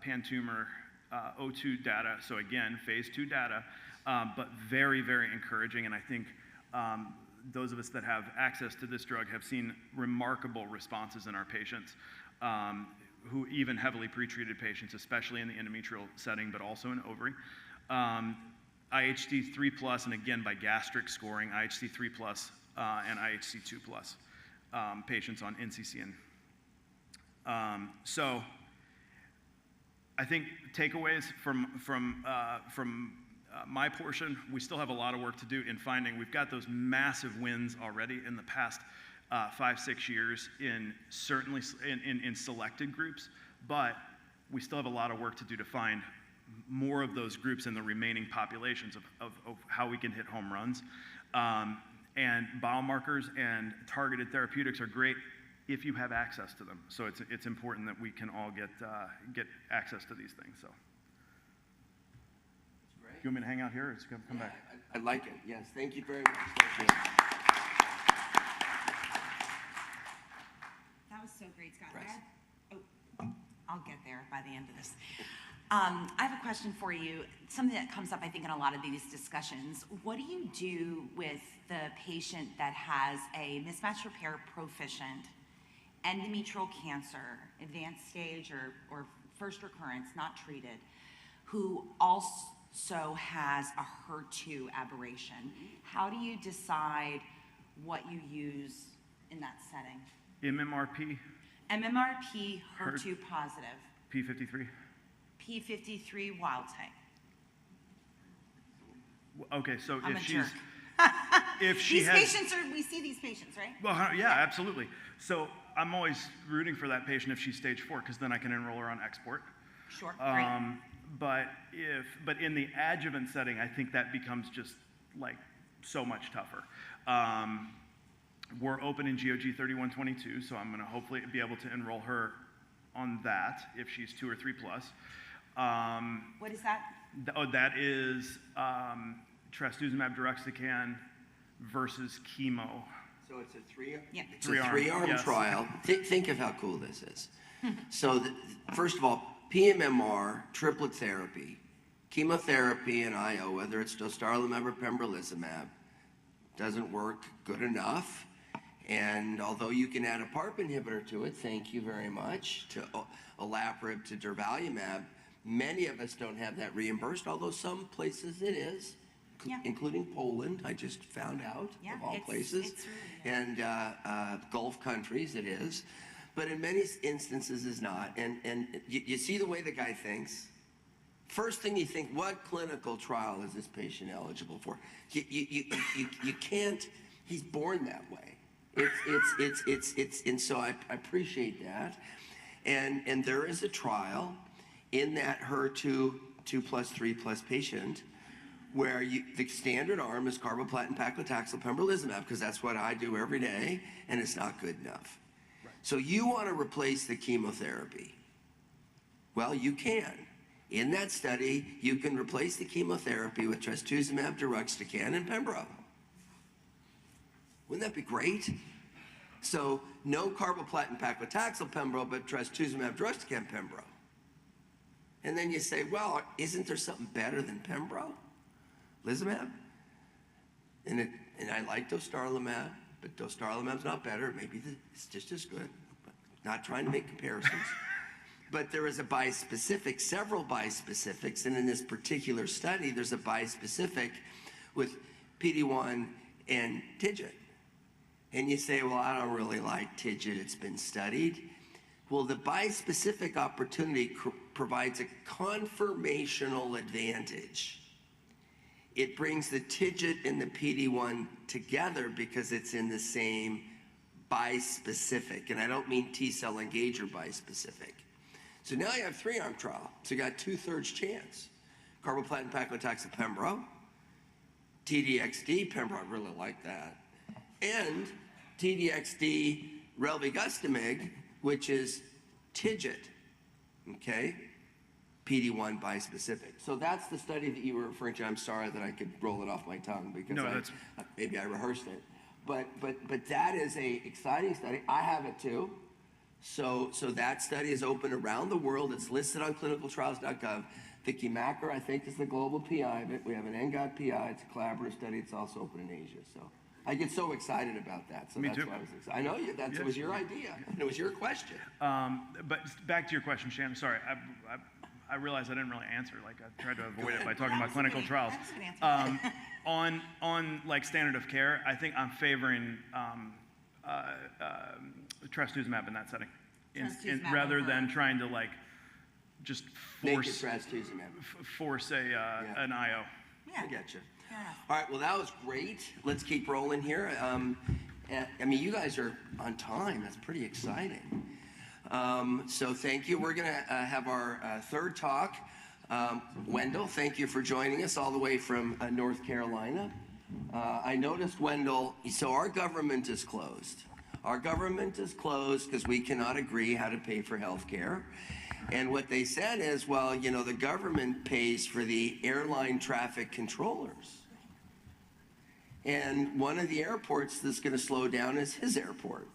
pan-tumor O2 data. So again, phase 2 data, but very, very encouraging. And I think those of us that have access to this drug have seen remarkable responses in our patients, who even heavily pretreated patients, especially in the endometrial setting, but also in ovary. IHC 3+, and again by gastric scoring, IHC 3+, and IHC 2+, patients on NCCN. So I think takeaways from my portion, we still have a lot of work to do in finding. We've got those massive wins already in the past 5-6 years in certainly in selected groups, but we still have a lot of work to do to find more of those groups in the remaining populations of how we can hit home runs. And biomarkers and targeted therapeutics are great if you have access to them. So it's important that we can all get access to these things. So, you want me to hang out here or come back? I like it. Yes, thank you very much. Thank you. That was so great, Scott. Right. Oh, I'll get there by the end of this. I have a question for you, something that comes up, I think, in a lot of these discussions. What do you do with the patient that has a mismatch repair proficient endometrial cancer, advanced stage or first recurrence, not treated, who also has a HER2 aberration? How do you decide what you use in that setting? MMRP, MMRP HER2 positive, P53. P53 wild type. Okay, so I'm if a she's, jerk. if she These has, patients we see these patients, right? well, yeah, absolutely. So I'm always rooting for that patient if she's stage 4, because then I can enroll her on export. Sure, great. But in the adjuvant setting, I think that becomes just like so much tougher. We're open in GOG 3122, so I'm going to hopefully be able to enroll her on that if she's 2 or 3+. What is that? That is trastuzumab deruxtecan versus chemo. So it's a three-arm Three-arm, yes. trial. Think of how cool this is. So first of all, PMMR, triplet therapy, chemotherapy and IO, whether it's dostarlimab or pembrolizumab, doesn't work good enough. And although you can add a PARP inhibitor to it, thank you very much, to olaparib, to durvalumab, many of us don't have that reimbursed, although some places it is, including Poland, I just found out, of all places. It's really and Gulf countries it is. But in many instances is not. And you see the way the guy thinks? First thing you think, what clinical trial is this patient eligible for? You can't, he's born that way. And so I appreciate that. And there is a trial in that HER2 2+, 3+ patient where the standard arm is carboplatin, paclitaxel, pembrolizumab, because that's what I do every day, and it's not good enough. Right. So you want to replace the chemotherapy. Well, you can. In that study, you can replace the chemotherapy with trastuzumab deruxtecan and pembro. Wouldn't that be great? So no carboplatin, paclitaxel, pembro, but trastuzumab deruxtecan, pembro. And then you say, well, isn't there something better than pembro? Lizumab? And and I like dostarlimab, but dostarlimab's not better. Maybe it's just as good. But not trying to make comparisons. But there is a bispecific, several bispecifics, and in this particular study, there's a bispecific with PD-1 and TIGIT. And you say, well, I don't really like TIGIT, it's been studied. Well, the bispecific opportunity provides a conformational advantage. It brings the TIGIT and the PD-1 together because it's in the same bispecific. And I don't mean T-cell engager bispecific. So now you have 3-arm trial. So you got 2/3 chance. Carboplatin, paclitaxel, Pembro. TDXD, Pembro, I really like that. And TDXD, relvegostomig, which is TIGIT, okay? PD-1 bispecific. So that's the study that you were referring to. I'm sorry that I could roll it off my tongue because maybe I rehearsed it. But that is a exciting study. I have it too. So that study is open around the world. It's listed on clinicaltrials.gov. Vicky Macker, I think, is the global PI of it. We have an NGOT PI. It's a collaborative study. It's also open in Asia. So I get so excited about that. So Me that's too. why I was excited. I know you. That was your idea. And it was your question. But back to your question, Shannon. Sorry, I realized I didn't really answer. Like I tried to avoid it by talking about clinical trials. On like standard of care, I think I'm favoring trastuzumab in that setting, Trastuzumab rather over- than trying to like just Make it force trastuzumab. force an IO. Yeah. I get you. Fair enough. All right, well, that was great. Let's keep rolling here. I mean, you guys are on time. That's pretty exciting. So thank you. We're going to have our third talk. Wendell, thank you for joining us all the way from North Carolina. I noticed, Wendell, so our government is closed. Our government is closed because we cannot agree how to pay for health care. And what they said is, well, you know, the government pays for the airline traffic controllers. And one of the airports that's going to slow down is his airport,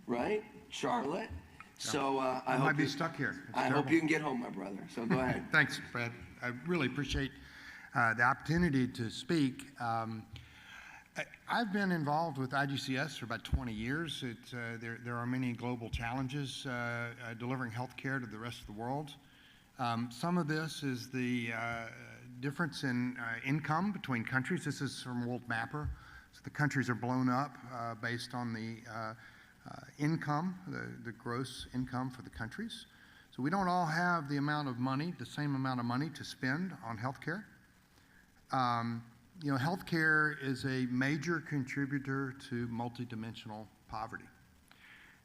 right? Charlotte. So I hope might be you- stuck here. It's I hope terrible. you can get home, my brother. So go ahead. Thanks, Fred. I really appreciate the opportunity to speak. I've been involved with IGCS for about 20 years. There are many global challenges delivering health care to the rest of the world. Some of this is the difference in income between countries. This is from World Mapper. So the countries are blown up based on the income, the gross income for the countries. So we don't all have the amount of money, the same amount of money to spend on health care. You know, healthcare is a major contributor to multidimensional poverty.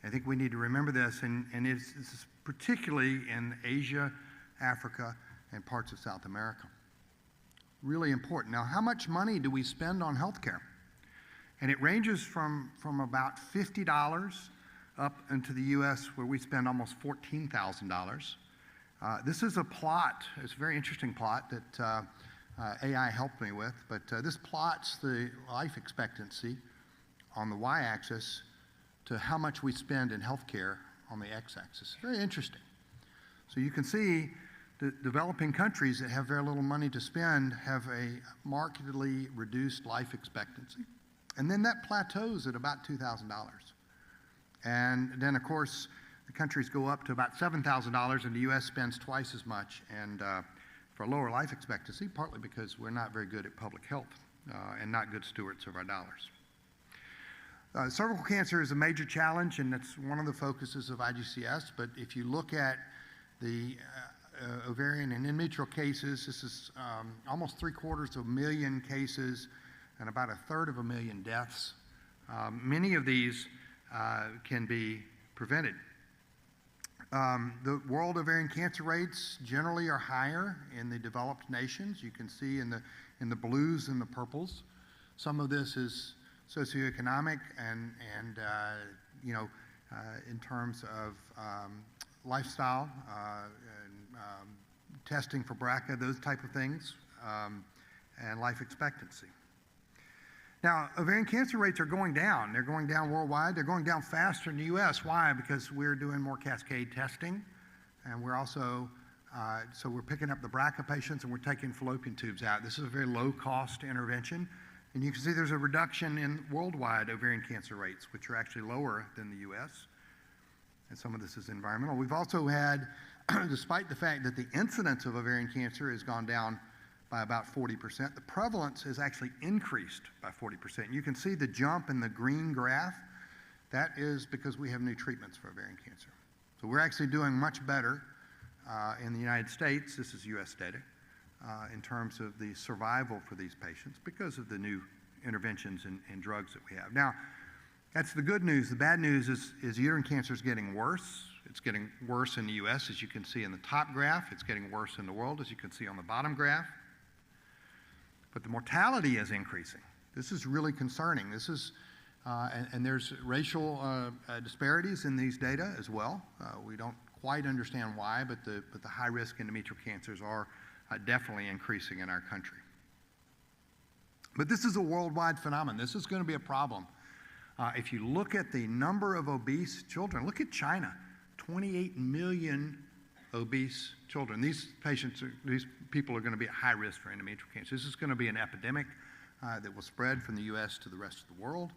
I think we need to remember this, and it's particularly in Asia, Africa, and parts of South America. Really important. Now, how much money do we spend on healthcare? And it ranges from about $50 up into the U.S., where we spend almost $14,000. This is a plot, it's a very interesting plot that AI helped me with, but this plots the life expectancy on the y-axis to how much we spend in healthcare on the x-axis. Very interesting. So you can see the developing countries that have very little money to spend have a markedly reduced life expectancy. And then that plateaus at about $2,000. And then, of course, the countries go up to about $7,000, and the U.S. spends twice as much, and for lower life expectancy, partly because we're not very good at public health and not good stewards of our dollars. Cervical cancer is a major challenge, and that's one of the focuses of IGCS, but if you look at the ovarian and endometrial cases, this is almost 750,000 cases and about 1/3 deaths. Many of these can be prevented. The world ovarian cancer rates generally are higher in the developed nations. You can see in the blues and the purples. Some of this is socioeconomic and you know, in terms of lifestyle and testing for BRCA, those type of things, and life expectancy. Now, ovarian cancer rates are going down. They're going down worldwide. They're going down faster in the U.S. Why? Because we're doing more cascade testing, and we're also, so we're picking up the BRCA patients and we're taking fallopian tubes out. This is a very low-cost intervention, And you can see there's a reduction in worldwide ovarian cancer rates, which are actually lower than the US. And some of this is environmental. We've also had, despite the fact that the incidence of ovarian cancer has gone down by about 40%, the prevalence has actually increased by 40%. And you can see the jump in the green graph. That is because we have new treatments for ovarian cancer. So we're actually doing much better in the United States, this is US data, in terms of the survival for these patients because of the new interventions and drugs that we have. Now, that's the good news. The bad news is uterine cancer is getting worse. It's getting worse in the US, as you can see in the top graph. It's getting worse in the world, as you can see on the bottom graph. But the mortality is increasing. This is really concerning. This is, and there's racial disparities in these data as well. We don't quite understand why, but the high-risk endometrial cancers are definitely increasing in our country. But this is a worldwide phenomenon. This is going to be a problem. If you look at the number of obese children, look at China, 28 million obese children. These people are going to be at high risk for endometrial cancer. This is going to be an epidemic that will spread from the US to the rest of the world,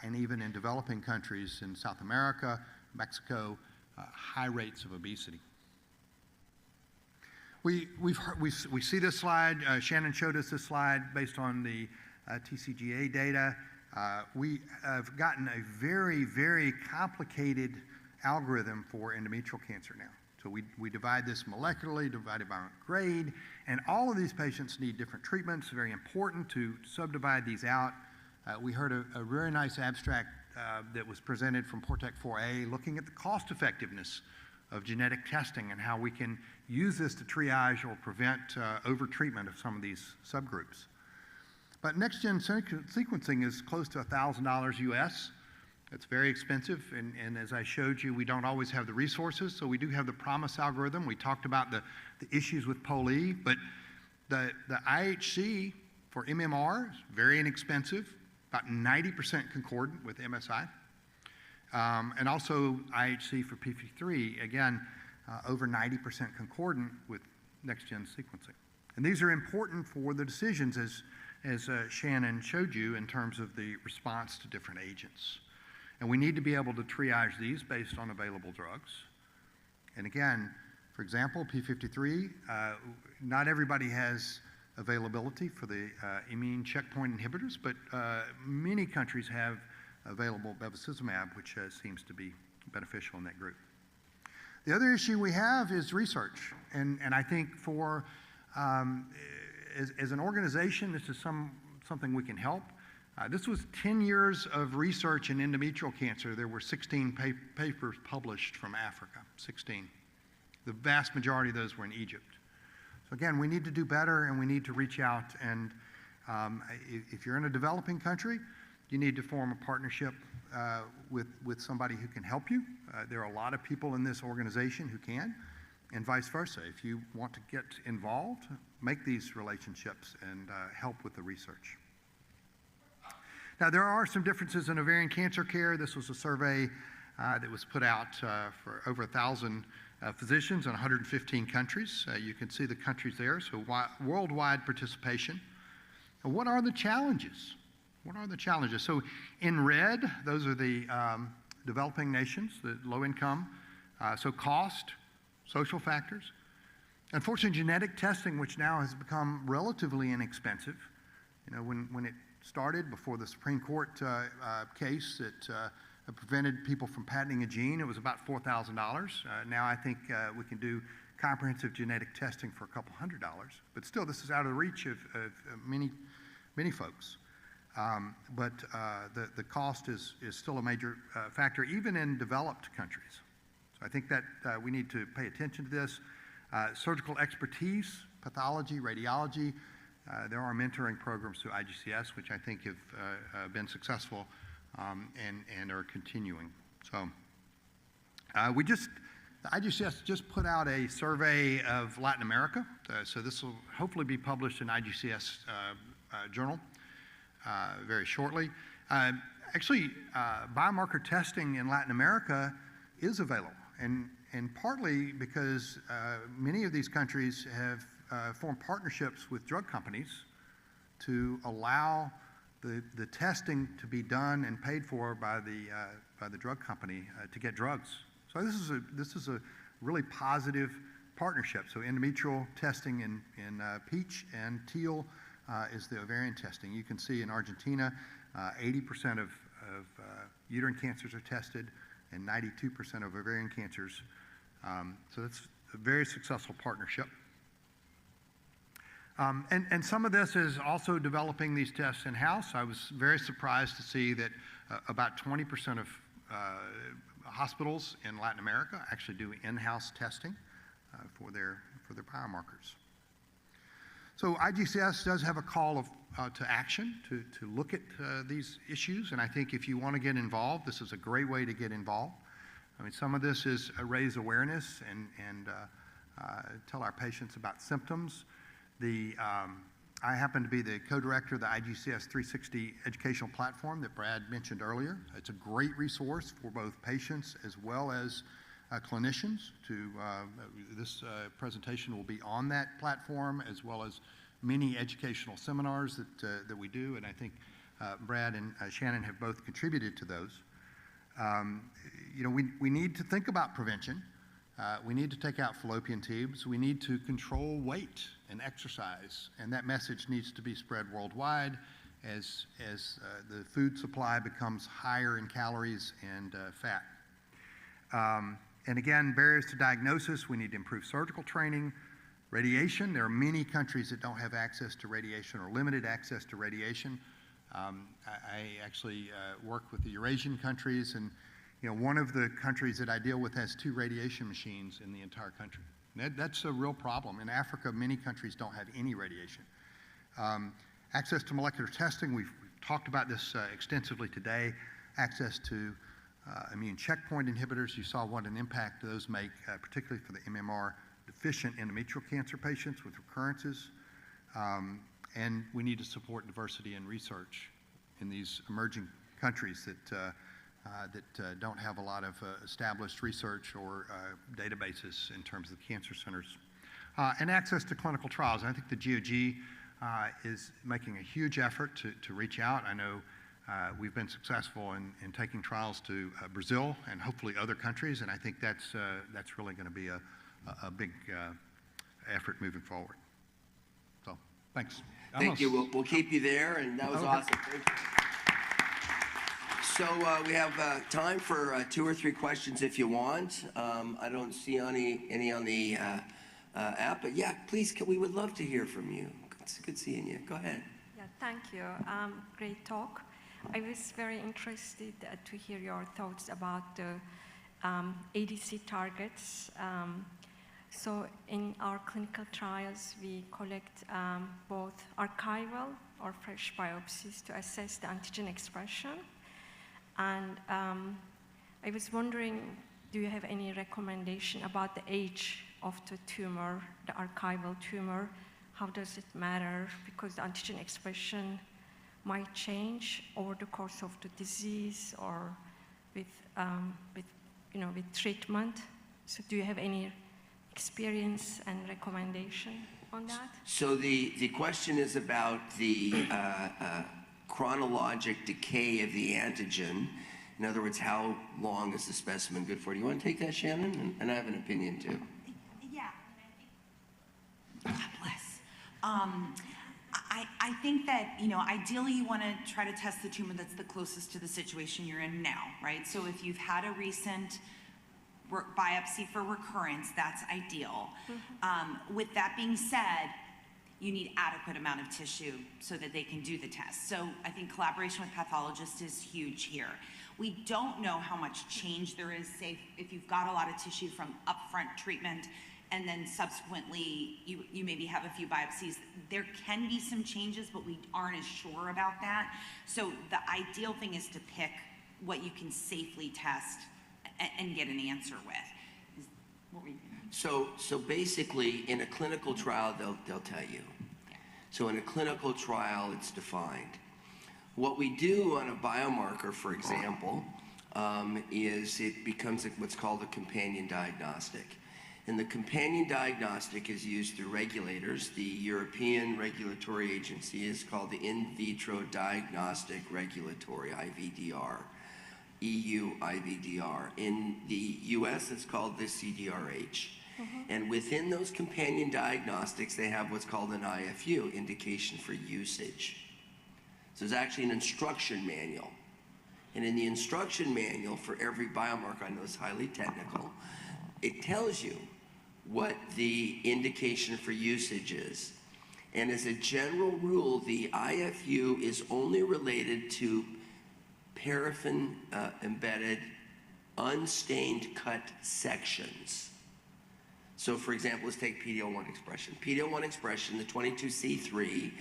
and even in developing countries in South America, Mexico, high rates of obesity. We see this slide. Shannon showed us this slide based on the TCGA data. We have gotten a very, very complicated algorithm for endometrial cancer now. So we divide this molecularly, divided by grade, and all of these patients need different treatments. It's very important to subdivide these out. We heard a very nice abstract that was presented from Portec 4A looking at the cost effectiveness of genetic testing and how we can use this to triage or prevent over-treatment of some of these subgroups. But next-gen sequencing is close to $1,000 US. It's very expensive, and as I showed you, we don't always have the resources, so we do have the PROMISE algorithm. We talked about the issues with POLE, but the IHC for MMR is very inexpensive, about 90% concordant with MSI. And also IHC for p53, again, over 90% concordant with next-gen sequencing. And these are important for the decisions, as Shannon showed you, in terms of the response to different agents. And we need to be able to triage these based on available drugs. And again, for example, p53, not everybody has availability for the immune checkpoint inhibitors, but many countries have available bevacizumab, which seems to be beneficial in that group. The other issue we have is research. And I think for, as an organization, this is something we can help. This was 10 years of research in endometrial cancer. There were 16 papers published from Africa, 16. The vast majority of those were in Egypt. So again, we need to do better, and we need to reach out. And if you're in a developing country, you need to form a partnership with somebody who can help you. There are a lot of people in this organization who can, and vice versa. If you want to get involved, make these relationships and help with the research. Now, there are some differences in ovarian cancer care. This was a survey that was put out for over 1,000 physicians in 115 countries. You can see the countries there, so worldwide participation. And what are the challenges? What are the challenges? So in red, those are the developing nations, the low income. So cost, social factors. Unfortunately, genetic testing, which now has become relatively inexpensive. You know, when it started before the Supreme Court case that prevented people from patenting a gene, it was about $4,000. Now I think we can do comprehensive genetic testing for a couple $100. But still, this is out of the reach of many folks. But the cost is still a major factor, even in developed countries. So I think that we need to pay attention to this. Surgical expertise, pathology, radiology. There are mentoring programs through IGCS, which I think have been successful and are continuing. So the IGCS just put out a survey of Latin America. So this will hopefully be published in IGCS journal very shortly. Actually, biomarker testing in Latin America is available, and partly because many of these countries have formed partnerships with drug companies to allow the testing to be done and paid for by the drug company to get drugs. So this is a really positive partnership. So endometrial testing in peach and teal is the ovarian testing. You can see in Argentina, 80% of uterine cancers are tested and 92% of ovarian cancers. So that's a very successful partnership. And some of this is also developing these tests in-house. I was very surprised to see that about 20% of hospitals in Latin America actually do in-house testing for their biomarkers. So IGCS does have a call to action to look at these issues, and I think if you want to get involved, this is a great way to get involved. I mean, some of this is raise awareness and tell our patients about symptoms. I happen to be the co-director of the IGCS 360 educational platform that Brad mentioned earlier. It's a great resource for both patients as well as clinicians. This presentation will be on that platform, as well as many educational seminars that we do, and I think Brad and Shannon have both contributed to those. We need to think about prevention. We need to take out fallopian tubes. We need to control weight and exercise, and that message needs to be spread worldwide as the food supply becomes higher in calories and fat. And again, barriers to diagnosis, we need to improve surgical training. Radiation, there are many countries that don't have access to radiation or limited access to radiation. I actually work with the Eurasian countries, and one of the countries that I deal with has 2 radiation machines in the entire country. That's a real problem. In Africa, many countries don't have any radiation. Access to molecular testing, we've talked about this extensively today. Access to immune checkpoint inhibitors, you saw what an impact those make, particularly for the MMR-deficient endometrial cancer patients with recurrences. And we need to support diversity in research in these emerging countries that don't have a lot of established research or databases in terms of cancer centers. And access to clinical trials. I think the GOG is making a huge effort to reach out. I know we've been successful in taking trials to Brazil and hopefully other countries, and I think that's really going to be a big effort moving forward. So, thanks. Thank you. We'll keep you there, and that was awesome. Thank you. So we have time for 2 or 3 questions if you want. I don't see any on the app, but yeah, please, we would love to hear from you. It's good seeing you. Go ahead. Yeah, thank you. Great talk. I was very interested to hear your thoughts about the ADC targets. So in our clinical trials, we collect both archival or fresh biopsies to assess the antigen expression. And I was wondering, do you have any recommendation about the age of the tumor, the archival tumor? How does it matter? Because the antigen expression might change over the course of the disease or with treatment. So do you have any experience and recommendation on that? So the question is about the chronologic decay of the antigen. In other words, how long is the specimen good for? Do you want to take that, Shannon? And I have an opinion too. Yeah. God bless. I think that, ideally you want to try to test the tumor that's the closest to the situation you're in now, right? So if you've had a recent biopsy for recurrence, that's ideal. Mm-hmm. With that being said, you need adequate amount of tissue so that they can do the test. So I think collaboration with pathologists is huge here. We don't know how much change there is, say, if you've got a lot of tissue from upfront treatment and then subsequently you maybe have a few biopsies. There can be some changes, but we aren't as sure about that. So the ideal thing is to pick what you can safely test and get an answer with. What were you thinking? So basically, in a clinical trial, they'll tell you. Yeah. So in a clinical trial, it's defined. What we do on a biomarker, for example, is it becomes what's called a companion diagnostic. And the companion diagnostic is used through regulators. The European regulatory agency is called the In Vitro Diagnostic Regulatory, IVDR, EU IVDR. In the US, it's called the CDRH. And within those companion diagnostics, they have what's called an IFU, indication for usage. So there's actually an instruction manual. And in the instruction manual for every biomarker, I know it's highly technical, it tells you what the indication for usage is. And as a general rule, the IFU is only related to paraffin embedded, unstained cut sections. So for example, let's take PD-L1 expression. PD-L1 expression, the 22C3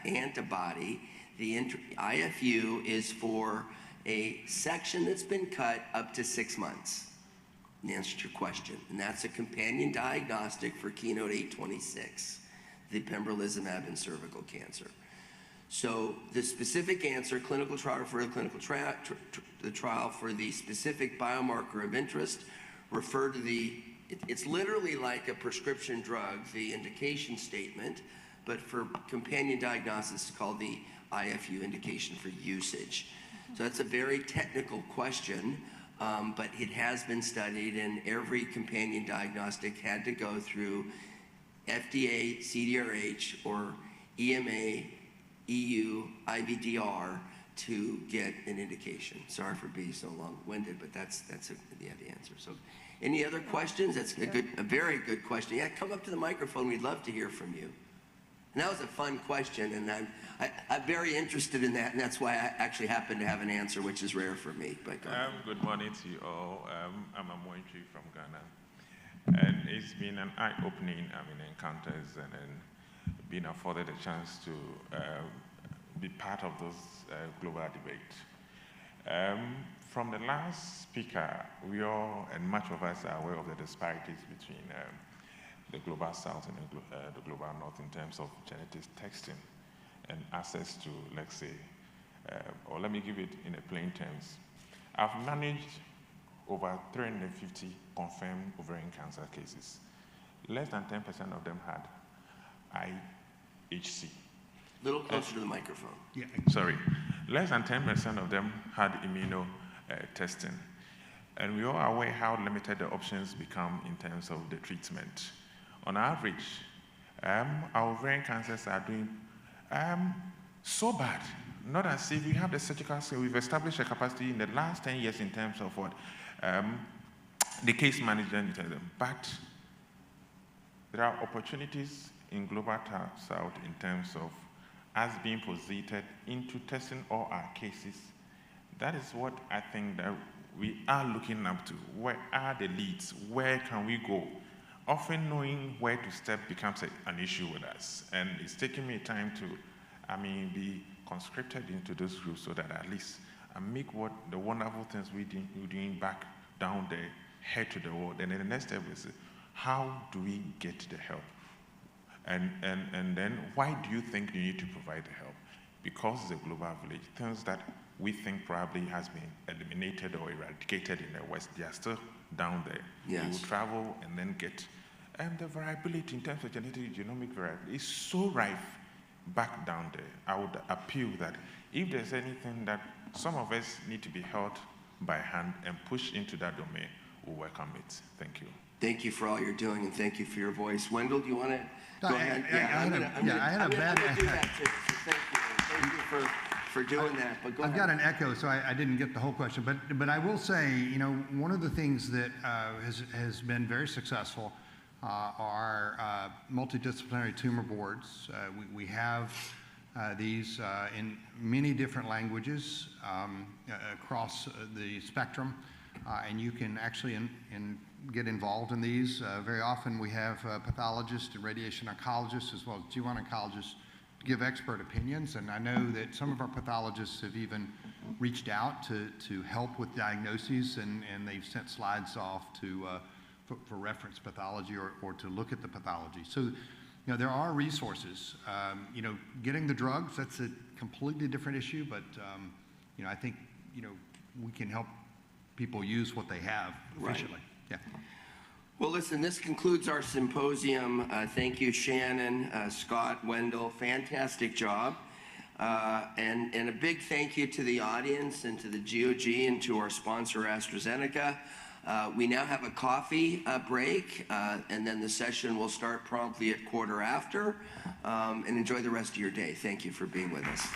antibody, the IFU is for a section that's been cut up to 6 months. In answer to your question, and that's a companion diagnostic for Keynote 826, the pembrolizumab in cervical cancer. So the specific answer, clinical trial refer to clinical trial, the trial for the specific biomarker of interest, refer to it's literally like a prescription drug, the indication statement, but for companion diagnostics, it's called the IFU, indication for usage. So that's a very technical question. But it has been studied, and every companion diagnostic had to go through FDA, CDRH, or EMA, EU, IVDR to get an indication. Sorry for being so long-winded, but that's the answer. So, any other questions? That's a very good question. Yeah, come up to the microphone. We'd love to hear from you. And that was a fun question, and I'm very interested in that, and that's why I actually happen to have an answer, which is rare for me. But good morning to you all. I'm Amointri from Ghana, and it's been an eye-opening encounters and being afforded a chance to be part of this global debate. From the last speaker, we all, and much of us are aware of the disparities between the global south and the global north in terms of genetics testing and access to, let's say, or let me give it in a plain terms. I've managed over 350 confirmed ovarian cancer cases. Less than 10% of them had IHC. a little closer to the microphone. Yeah. Sorry. Less than 10% of them had immuno testing. And we all are aware how limited the options become in terms of the treatment. On average, our ovarian cancers are doing so bad. Not as if we have the surgical skill. We've established a capacity in the last 10 years in terms of what the case management, but there are opportunities in global south in terms of us being positioned into testing all our cases. That is what I think that we are looking up to. Where are the leads? Where can we go? Often knowing where to step becomes an issue with us. And it's taking me time to, be conscripted into those groups so that at least I make what the wonderful things we're doing back down there, head to the world. And then the next step is, how do we get the help? And then why do you think you need to provide the help? Because it's a global village. Things that we think probably has been eliminated or eradicated in the West, they are still down there. Yes. You will travel and then get, and the variability in terms of genetic genomic variability is so rife back down there. I would appeal that if there's anything that some of us need to be held by hand and pushed into that domain, we'll welcome it. Thank you. Thank you for all you're doing, and thank you for your voice. Wendell, do you want to go ahead? I'm going to do that too. So thank you for doing that. But go ahead. I've got an echo, so I didn't get the whole question. But I will say, one of the things that has been very successful are multidisciplinary tumor boards. We have these in many different languages across the spectrum, and you can actually get involved in these. Very often we have pathologists and radiation oncologists as well as GYN oncologists give expert opinions, and I know that some of our pathologists have even reached out to help with diagnoses, and they've sent slides off for reference pathology or to look at the pathology. So, there are resources. Getting the drugs, that's a completely different issue, but I think we can help people use what they have efficiently. Right. Yeah. Well, listen, this concludes our symposium. Thank you, Shannon, Scott, Wendell. Fantastic job. And a big thank you to the audience and to the GOG and to our sponsor, AstraZeneca. We now have a coffee break, and then the session will start promptly at 1:15. And enjoy the rest of your day. Thank you for being with us.